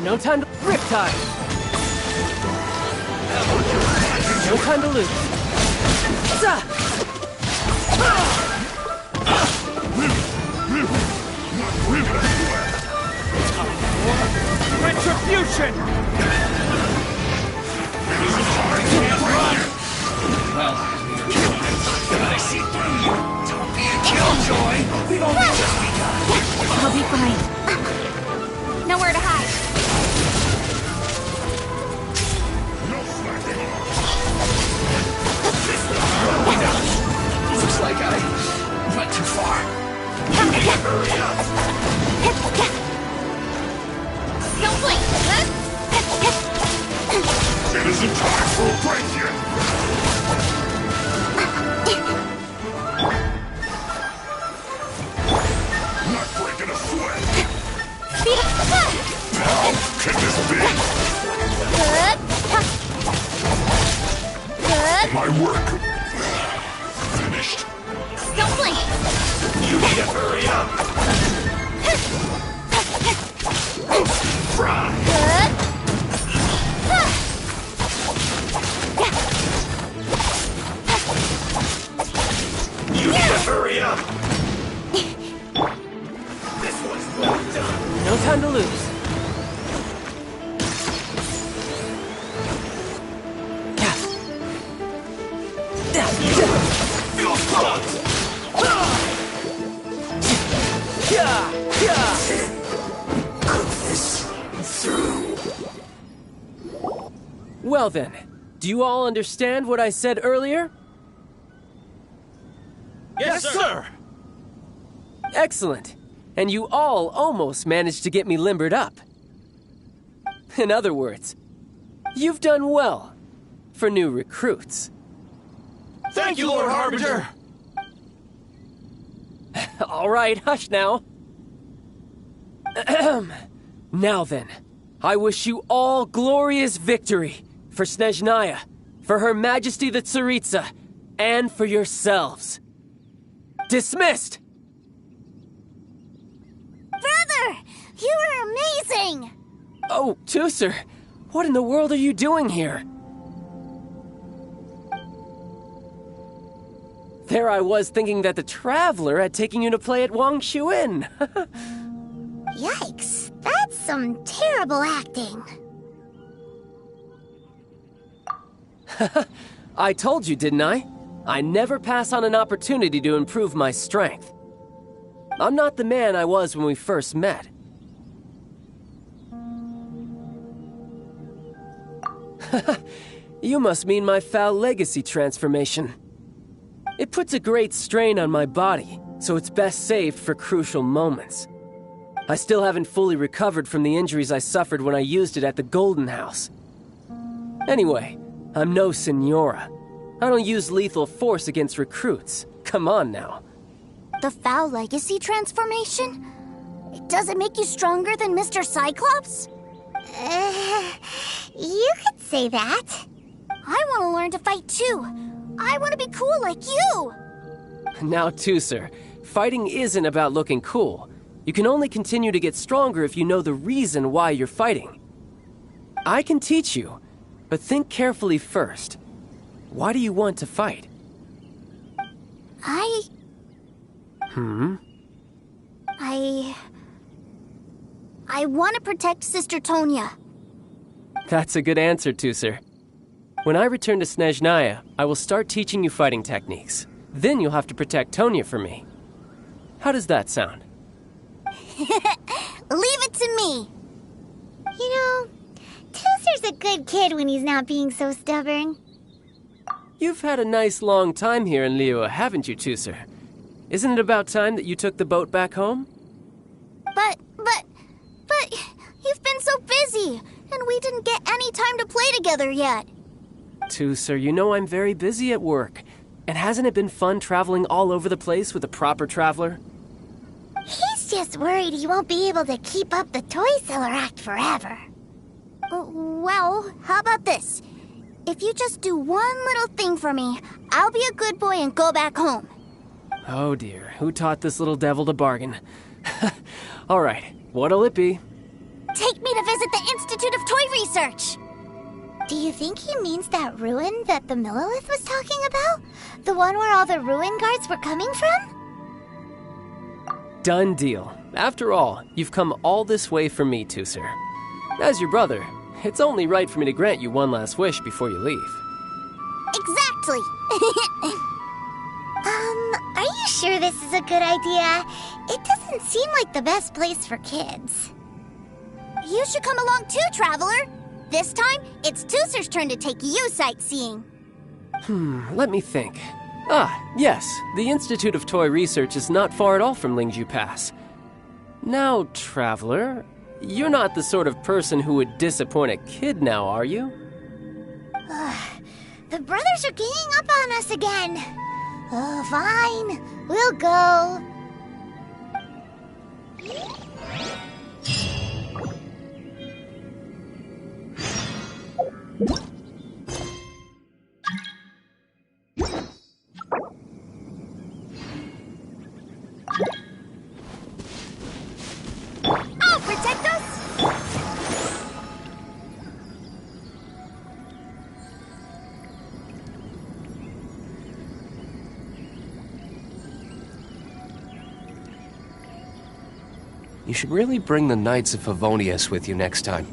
No time to riptide. No time to lose. Retribution! Well, I see through you. Don't be a killjoy. We've only just begun. I'll be fine. Nowhere to hide. Looks like I went too far. Hurry up. Don't blink. It isn't time for a break yet. Not breaking a sweat. How can this be? My work finished. Don't blink. You need to hurry up. Fry. You need to hurry up. This one's well done. No time to lose. Well then, do you all understand what I said earlier? Yes, sir! Excellent. And you all almost managed to get me limbered up. In other words, you've done well for new recruits. Thank you, Lord Harbinger! All right, hush now. Ahem. Now then, I wish you all glorious victory for Snezhnaya, for Her Majesty the Tsaritsa, and for yourselves. Dismissed! Brother! You are amazing! Oh, Tusser, what in the world are you doing here? There I was thinking that the Traveler had taken you to play at Wang Shuin. Yikes. That's some terrible acting. I told you, didn't I? I never pass on an opportunity to improve my strength. I'm not the man I was when we first met. You must mean my foul legacy transformation. It puts a great strain on my body, so it's best saved for crucial moments. I still haven't fully recovered from the injuries I suffered when I used it at the Golden House. Anyway, I'm no Senora. I don't use lethal force against recruits. Come on now. The foul legacy transformation? Does it make you stronger than Mr. Cyclops? You could say that. I want to learn to fight too. I want to be cool like you. Now, Tusser, fighting isn't about looking cool. You can only continue to get stronger if you know the reason why you're fighting. I can teach you, but think carefully first. Why do you want to fight? I want to protect Sister Tonya. That's a good answer, Tusser. When I return to Snezhnaya, I will start teaching you fighting techniques. Then you'll have to protect Tonya for me. How does that sound? Leave it to me. You know, Tusser's a good kid when he's not being so stubborn. You've had a nice long time here in Liyue, haven't you, Tusser? Isn't it about time that you took the boat back home? But you've been so busy, and we didn't get any time to play together yet. Tusser, you know I'm very busy at work. And hasn't it been fun traveling all over the place with a proper traveler? He's just worried he won't be able to keep up the toy seller act forever. Well, how about this? If you just do one little thing for me, I'll be a good boy and go back home. Oh dear, who taught this little devil to bargain? All right, what'll it be? Take me to visit the Institute of Toy Research. Do you think he means that ruin that the Millilith was talking about? The one where all the ruin guards were coming from? Done deal. After all, you've come all this way for me, Tusser. As your brother, it's only right for me to grant you one last wish before you leave. Exactly. Are you sure this is a good idea? It doesn't seem like the best place for kids. You should come along too, Traveler. This time, it's Tusser's turn to take you sightseeing. Let me think. Yes, the Institute of Toy Research is not far at all from Lingju Pass. Now, Traveler, you're not the sort of person who would disappoint a kid now, are you? The brothers are ganging up on us again. Oh, fine. We'll go. I'll protect us! You should really bring the Knights of Favonius with you next time.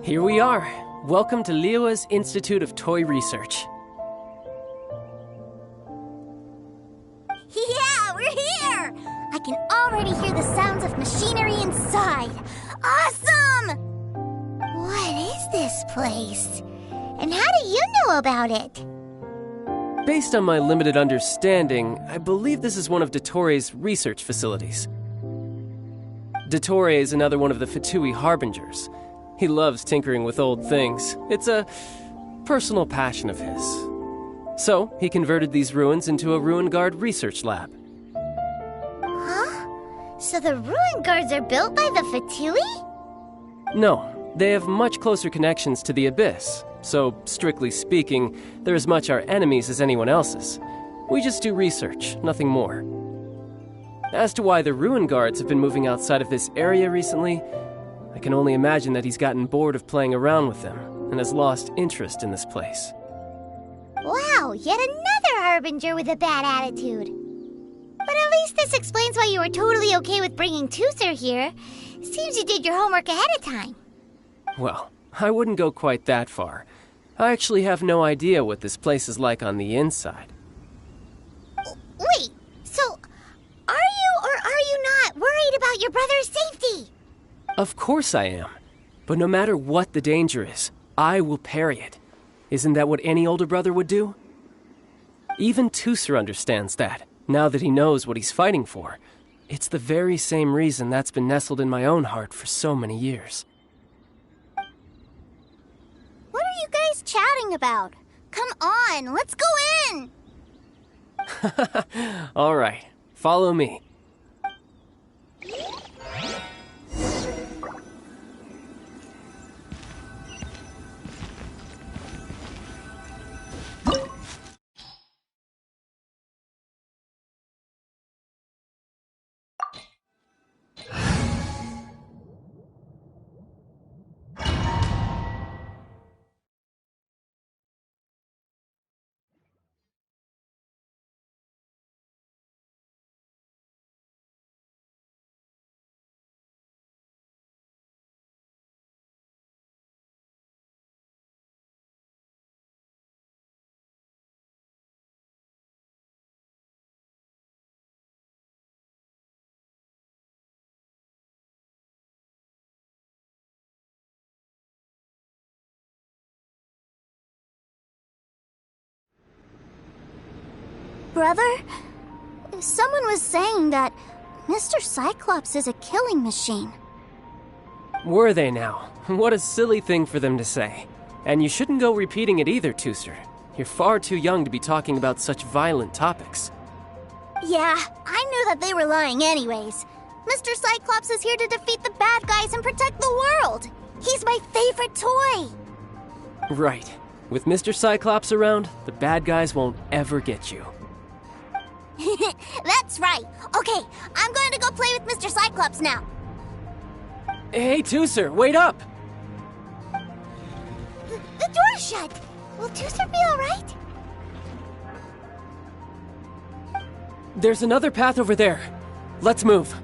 Here we are. Welcome to Liyue's Institute of Toy Research. Yeah, we're here! I can already hear the sounds of machinery inside. Awesome! What is this place? And how do you know about it? Based on my limited understanding, I believe this is one of Dottoro's research facilities. Dottore is another one of the Fatui Harbingers. He loves tinkering with old things. It's a personal passion of his. So, he converted these ruins into a ruin guard research lab. Huh? So the ruin guards are built by the Fatui? No, they have much closer connections to the Abyss. So, strictly speaking, they're as much our enemies as anyone else's. We just do research, nothing more. As to why the ruin guards have been moving outside of this area recently, I can only imagine that he's gotten bored of playing around with them and has lost interest in this place. Wow, yet another Harbinger with a bad attitude. But at least this explains why you were totally okay with bringing Tooser here. Seems you did your homework ahead of time. Well, I wouldn't go quite that far. I actually have no idea what this place is like on the inside. Wait, so are you or are you not worried about your brother's safety? Of course I am. But no matter what the danger is, I will parry it. Isn't that what any older brother would do? Even Tooser understands that, now that he knows what he's fighting for. It's the very same reason that's been nestled in my own heart for so many years. What are you guys chatting about? Come on, let's go in! All right, follow me. Brother, someone was saying that Mr. Cyclops is a killing machine. Were they now? What a silly thing for them to say. And you shouldn't go repeating it either, Tooser. You're far too young to be talking about such violent topics. Yeah, I knew that they were lying anyways. Mr. Cyclops is here to defeat the bad guys and protect the world. He's my favorite toy. Right. With Mr. Cyclops around, the bad guys won't ever get you. That's right. Okay, I'm going to go play with Mr. Cyclops now. Hey, Tooser, wait up! The door's shut. Will Tooser be alright? There's another path over there. Let's move.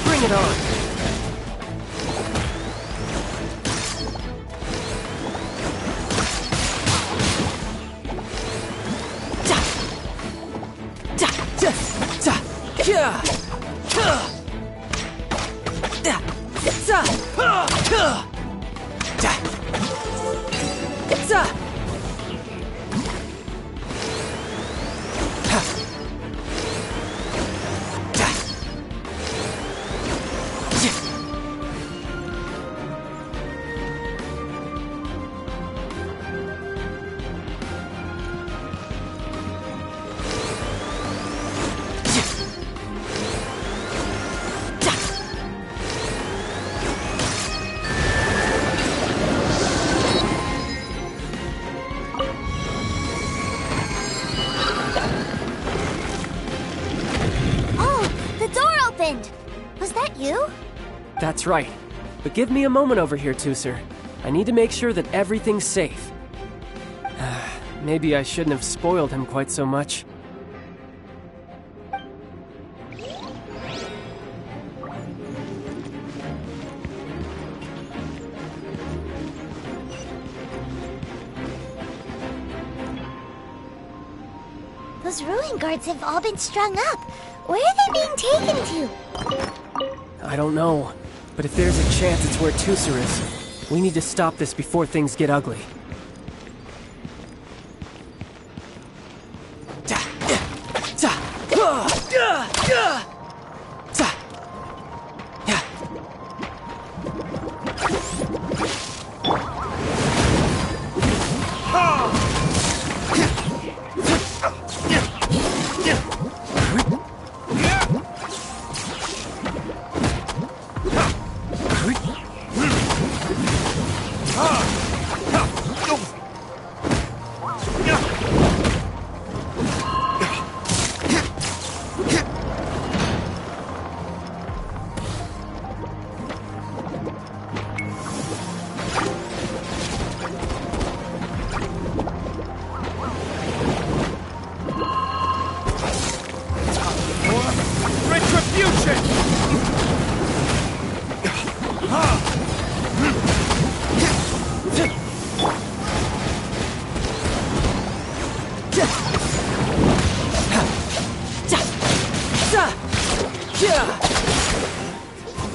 Bring it on. Was that you? That's right. But give me a moment over here, Tooser. I need to make sure that everything's safe. Maybe I shouldn't have spoiled him quite so much. Those ruin guards have all been strung up. Where are they being taken to? I don't know, but if there's a chance it's where Tooser is, we need to stop this before things get ugly.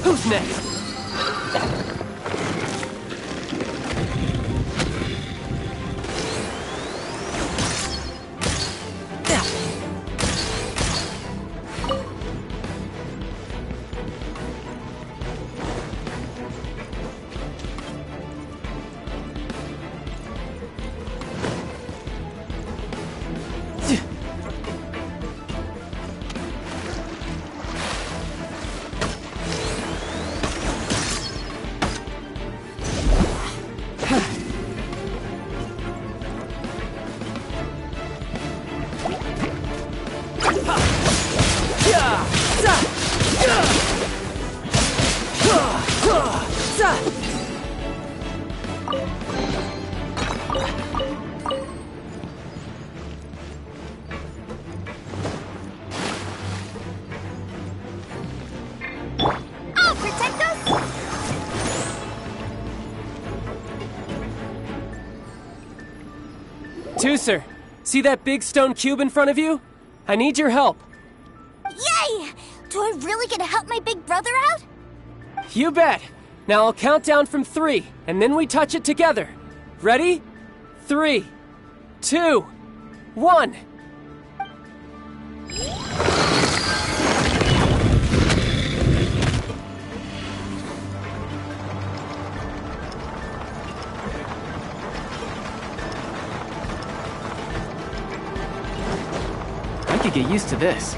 Who's next? Tooser, see that big stone cube in front of you? I need your help. Yay! Do I really get to help my big brother out? You bet. Now I'll count down from 3, and then we touch it together. Ready? 3, 2, 1. I could get used to this.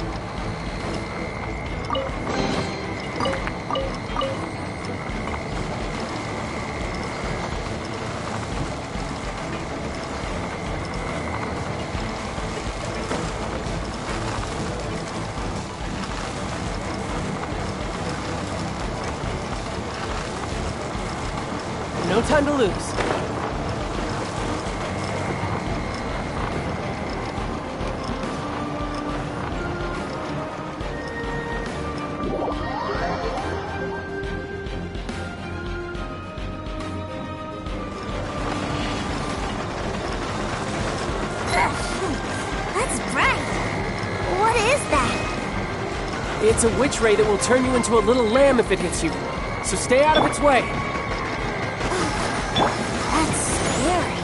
No time to lose. It's a witch ray that will turn you into a little lamb if it hits you. So stay out of its way. That's scary.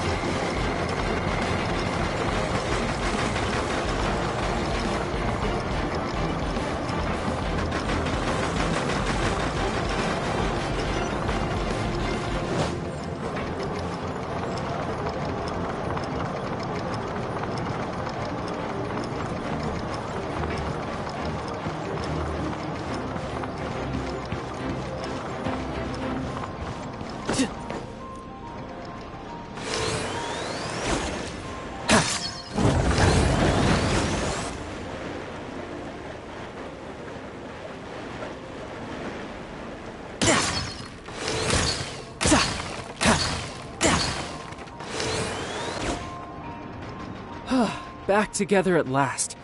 Back together at last.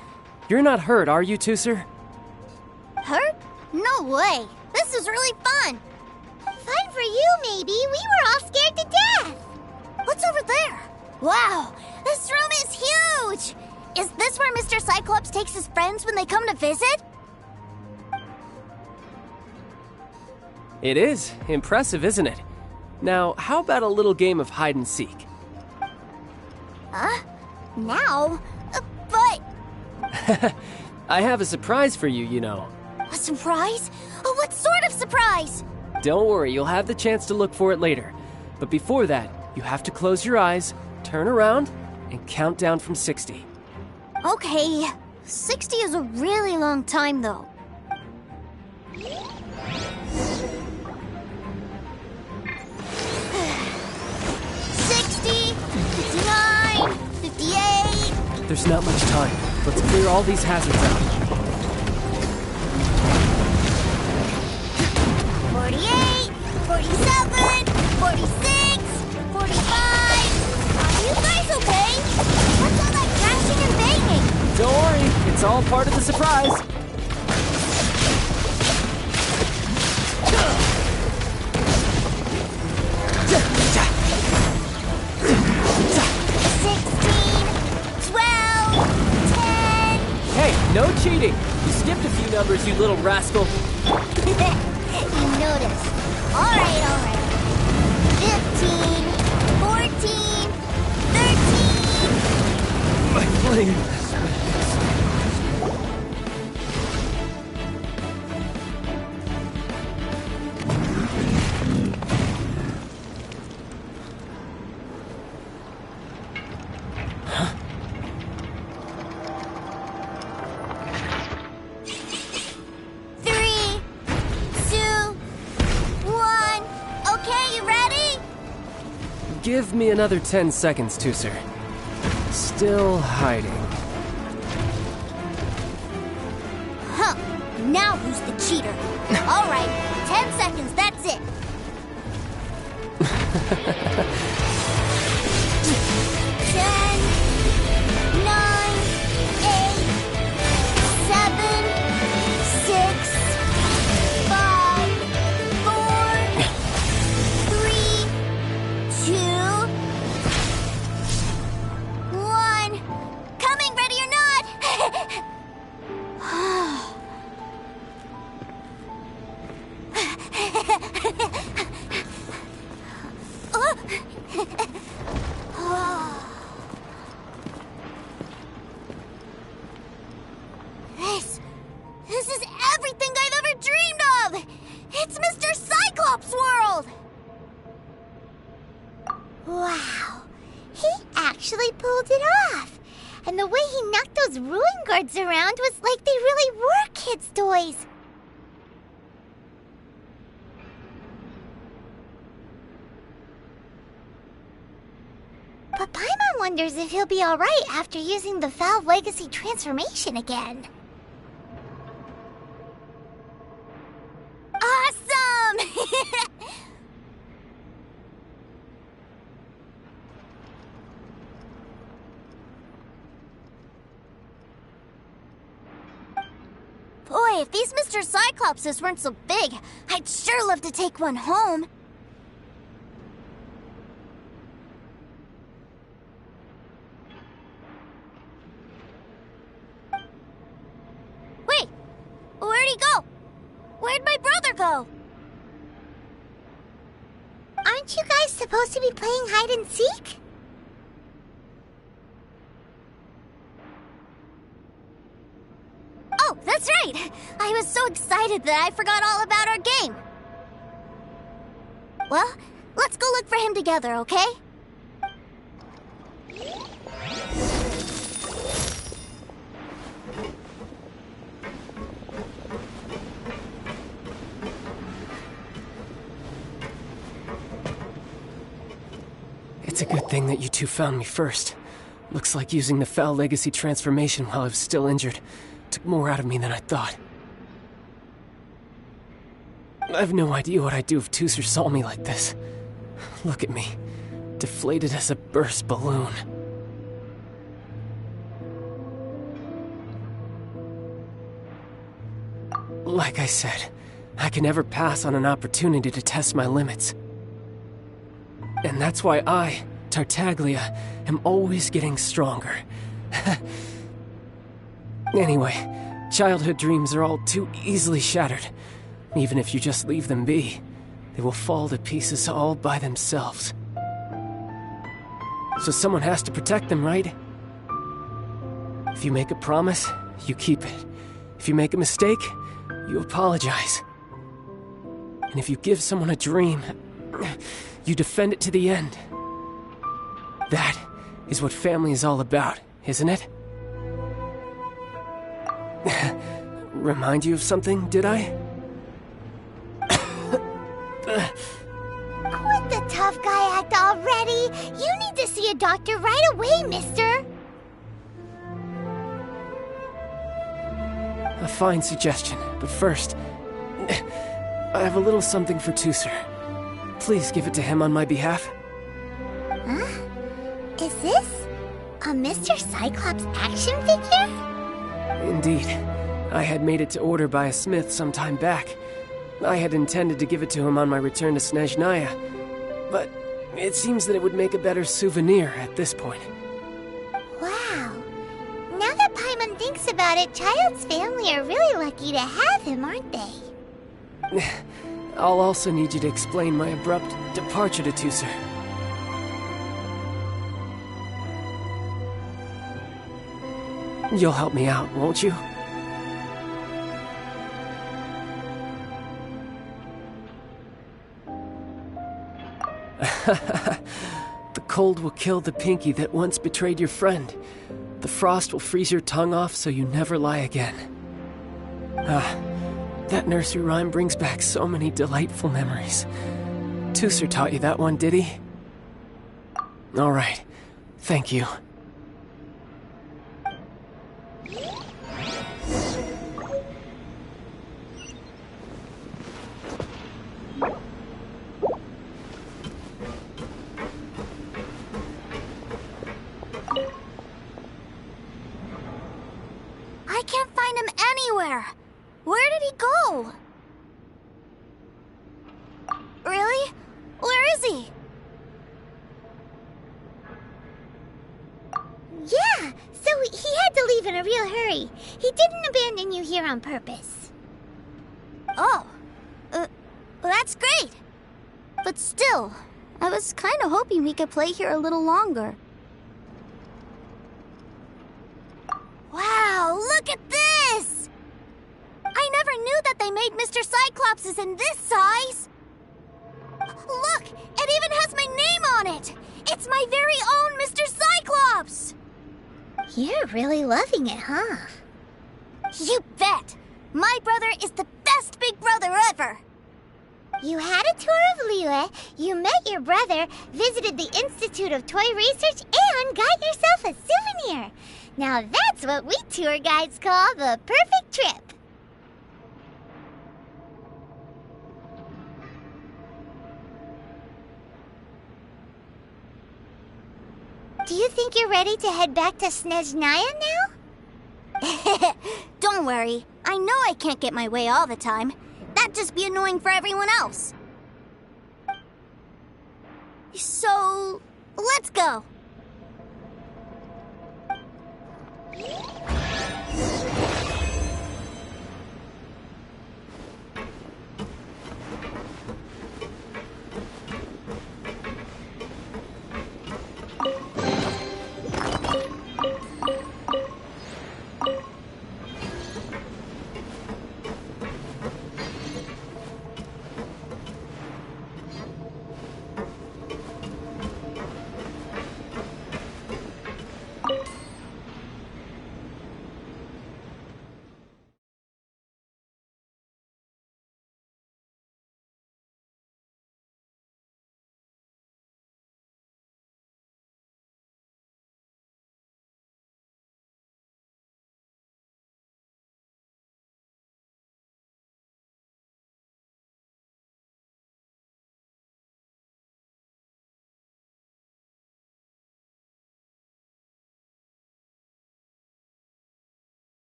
You're not hurt, are you, Tooser? Hurt? No way. This is really fun. Fun for you, maybe. We were all scared to death. What's over there? Wow, this room is huge. Is this where Mr. Cyclops takes his friends when they come to visit? It is. Impressive, isn't it? Now, how about a little game of hide and seek? Huh? Now? But... I have a surprise for you, you know. A surprise? Oh, what sort of surprise? Don't worry, you'll have the chance to look for it later. But before that, you have to close your eyes, turn around, and count down from 60. Okay. 60 is a really long time, though. 60, 59, 58. There's not much time. Let's clear all these hazards out. 48, 47, 46, 45. Are you guys okay? What's all that crashing and banging? Don't worry, it's all part of the surprise. 12, 10. Hey, no cheating. You skipped a few numbers, you little rascal. You noticed. All right. 15, 14, 13. My flame. Give me another 10 seconds, Tooser. Still hiding. Huh. Now who's the cheater? All right. 10 seconds, that's it. 10, 9, 8, 7, 6, 5, 4, 3, 2, 1. Coming, ready or not? This is everything I've ever dreamed of! It's Mr. Cyclops' world! Wow. He actually pulled it off. And the way he knocked those ruin guards around was like they really were kids' toys. But Paimon wonders if he'll be alright after using the Valve Legacy transformation again. Awesome! Boy, if these Mr. Cyclopses weren't so big, I'd sure love to take one home. Wait, where do he go? Where'd my brother go? Aren't you guys supposed to be playing hide and seek? Oh, that's right! I was so excited that I forgot all about our game. Well, let's go look for him together, okay? It's a good thing that you two found me first. Looks like using the foul legacy transformation while I was still injured took more out of me than I thought. I have no idea what I'd do if Tooser saw me like this. Look at me, deflated as a burst balloon. Like I said, I can never pass on an opportunity to test my limits. And that's why I, Tartaglia, am always getting stronger. Anyway, childhood dreams are all too easily shattered. Even if you just leave them be, they will fall to pieces all by themselves. So someone has to protect them, right? If you make a promise, you keep it. If you make a mistake, you apologize. And if you give someone a dream, you defend it to the end. That is what family is all about, isn't it? Remind you of something, did I? Quit the tough guy act already! You need to see a doctor right away, mister! A fine suggestion, but first, I have a little something for Tooser. Please give it to him on my behalf. Huh? Is this a Mr. Cyclops action figure? Indeed. I had made it to order by a smith some time back. I had intended to give it to him on my return to Snezhnaya, but it seems that it would make a better souvenir at this point. Wow. Now that Paimon thinks about it, Child's family are really lucky to have him, aren't they? I'll also need you to explain my abrupt departure to Tooser. You'll help me out, won't you? The cold will kill the pinky that once betrayed your friend. The frost will freeze your tongue off so you never lie again. That nursery rhyme brings back so many delightful memories. Tooser taught you that one, did he? All right. Thank you. I can't find him anywhere. Where did he go? Really? Where is he? Yeah, so he had to leave in a real hurry. He didn't abandon you here on purpose. Oh, that's great. But still, I was kind of hoping we could play here a little longer. Wow, look at this! I never knew that they made Mr. Cyclopses in this size! Look, it even has my name on it! It's my very own Mr. Cyclops! You're really loving it, huh? You bet! My brother is the best big brother ever! You had a tour of Liyue, you met your brother, visited the Institute of Toy Research, and got yourself a souvenir! Now that's what we tour guides call the perfect trip! Do you think you're ready to head back to Snezhnaya now? Don't worry. I know I can't get my way all the time. That'd just be annoying for everyone else. So, let's go.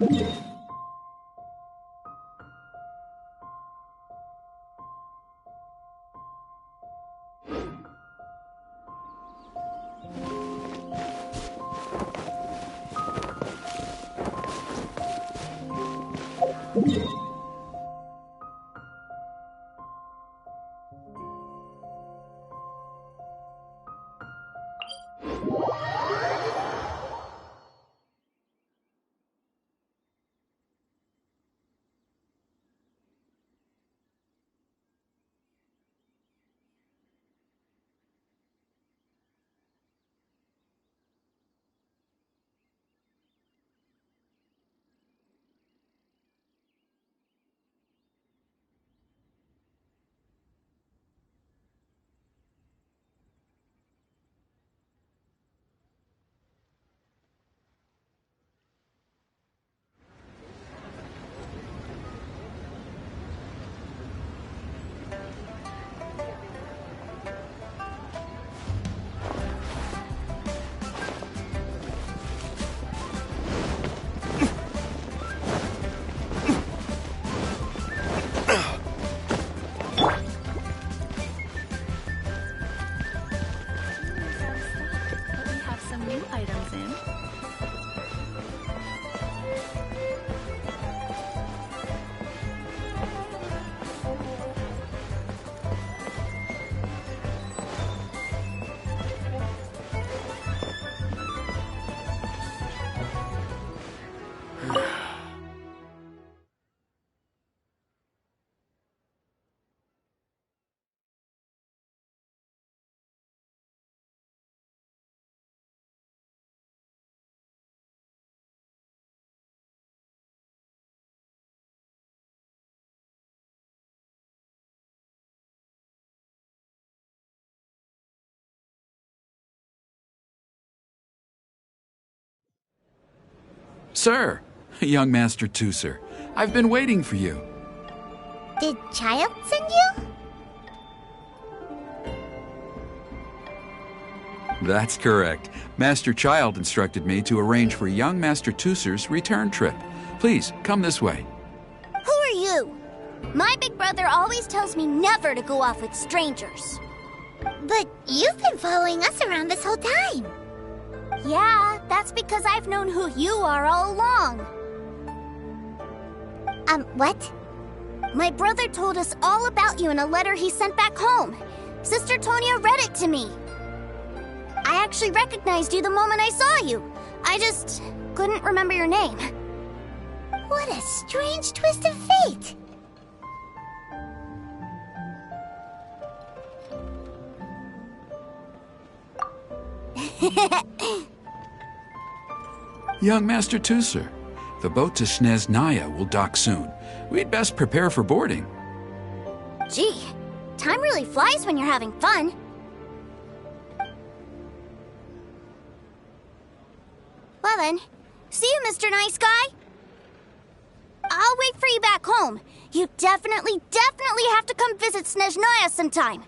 But we have some new items in. Sir, young Master Tooser, I've been waiting for you. Did Child send you? That's correct. Master Child instructed me to arrange for young Master Tooser's return trip. Please, come this way. Who are you? My big brother always tells me never to go off with strangers. But you've been following us around this whole time. Yeah, that's because I've known who you are all along. What? My brother told us all about you in a letter he sent back home. Sister Tonia read it to me. I actually recognized you the moment I saw you. I just couldn't remember your name. What a strange twist of fate. Young Master Tooser, the boat to Sneznaya will dock soon. We'd best prepare for boarding. Gee, time really flies when you're having fun. Well then, see you, Mr. Nice Guy. I'll wait for you back home. You definitely have to come visit Sneznaya sometime.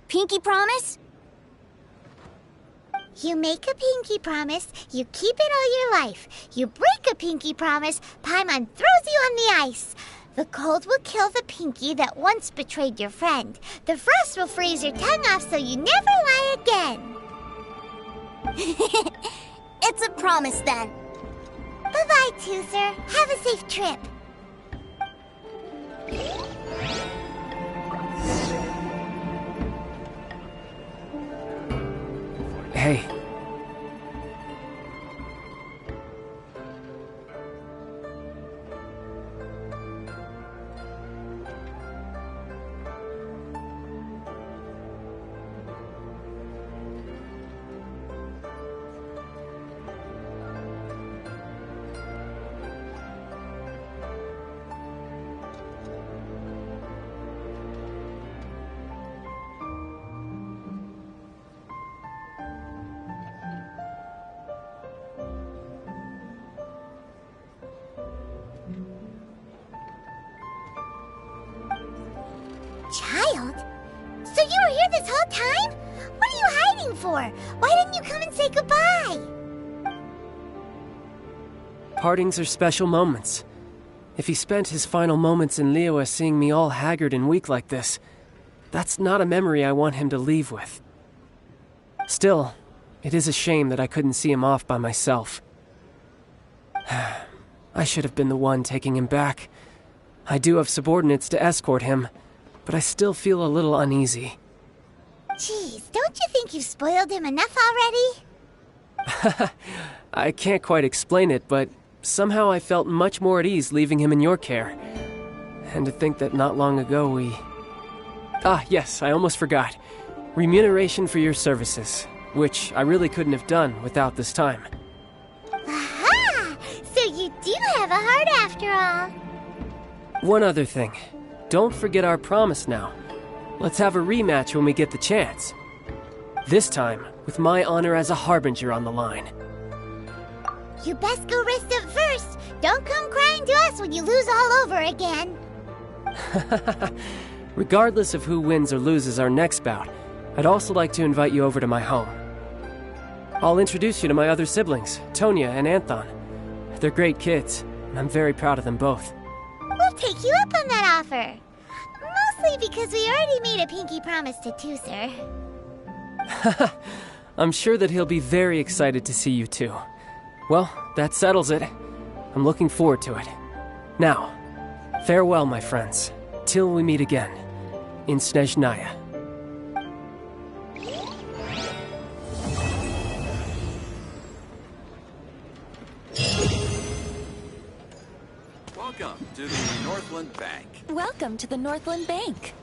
Pinky promise? You make a pinky promise, you keep it all your life. You break a pinky promise, Paimon throws you on the ice. The cold will kill the pinky that once betrayed your friend. The frost will freeze your tongue off so you never lie again. It's a promise then. Bye-bye, Tooser. Have a safe trip. Hey. you come and say goodbye? Partings are special moments. If he spent his final moments in Liyue seeing me all haggard and weak like this, that's not a memory I want him to leave with. Still, it is a shame that I couldn't see him off by myself. I should have been the one taking him back. I do have subordinates to escort him, but I still feel a little uneasy. Jeez, don't you think you've spoiled him enough already? I can't quite explain it, but somehow I felt much more at ease leaving him in your care. And to think that not long ago we... Ah, yes, I almost forgot. Remuneration for your services, which I really couldn't have done without this time. Aha! So you do have a heart after all. One other thing. Don't forget our promise now. Let's have a rematch when we get the chance. This time, with my honor as a harbinger on the line. You best go rest up first. Don't come crying to us when you lose all over again. Regardless of who wins or loses our next bout, I'd also like to invite you over to my home. I'll introduce you to my other siblings, Tonya and Anthon. They're great kids, and I'm very proud of them both. We'll take you up on that offer. Mostly because we already made a pinky promise to Tooser. I'm sure that he'll be very excited to see you too. Well, that settles it. I'm looking forward to it. Now, farewell, my friends, till we meet again, in Snezhnaya. Welcome to the Northland Bank. Welcome to the Northland Bank.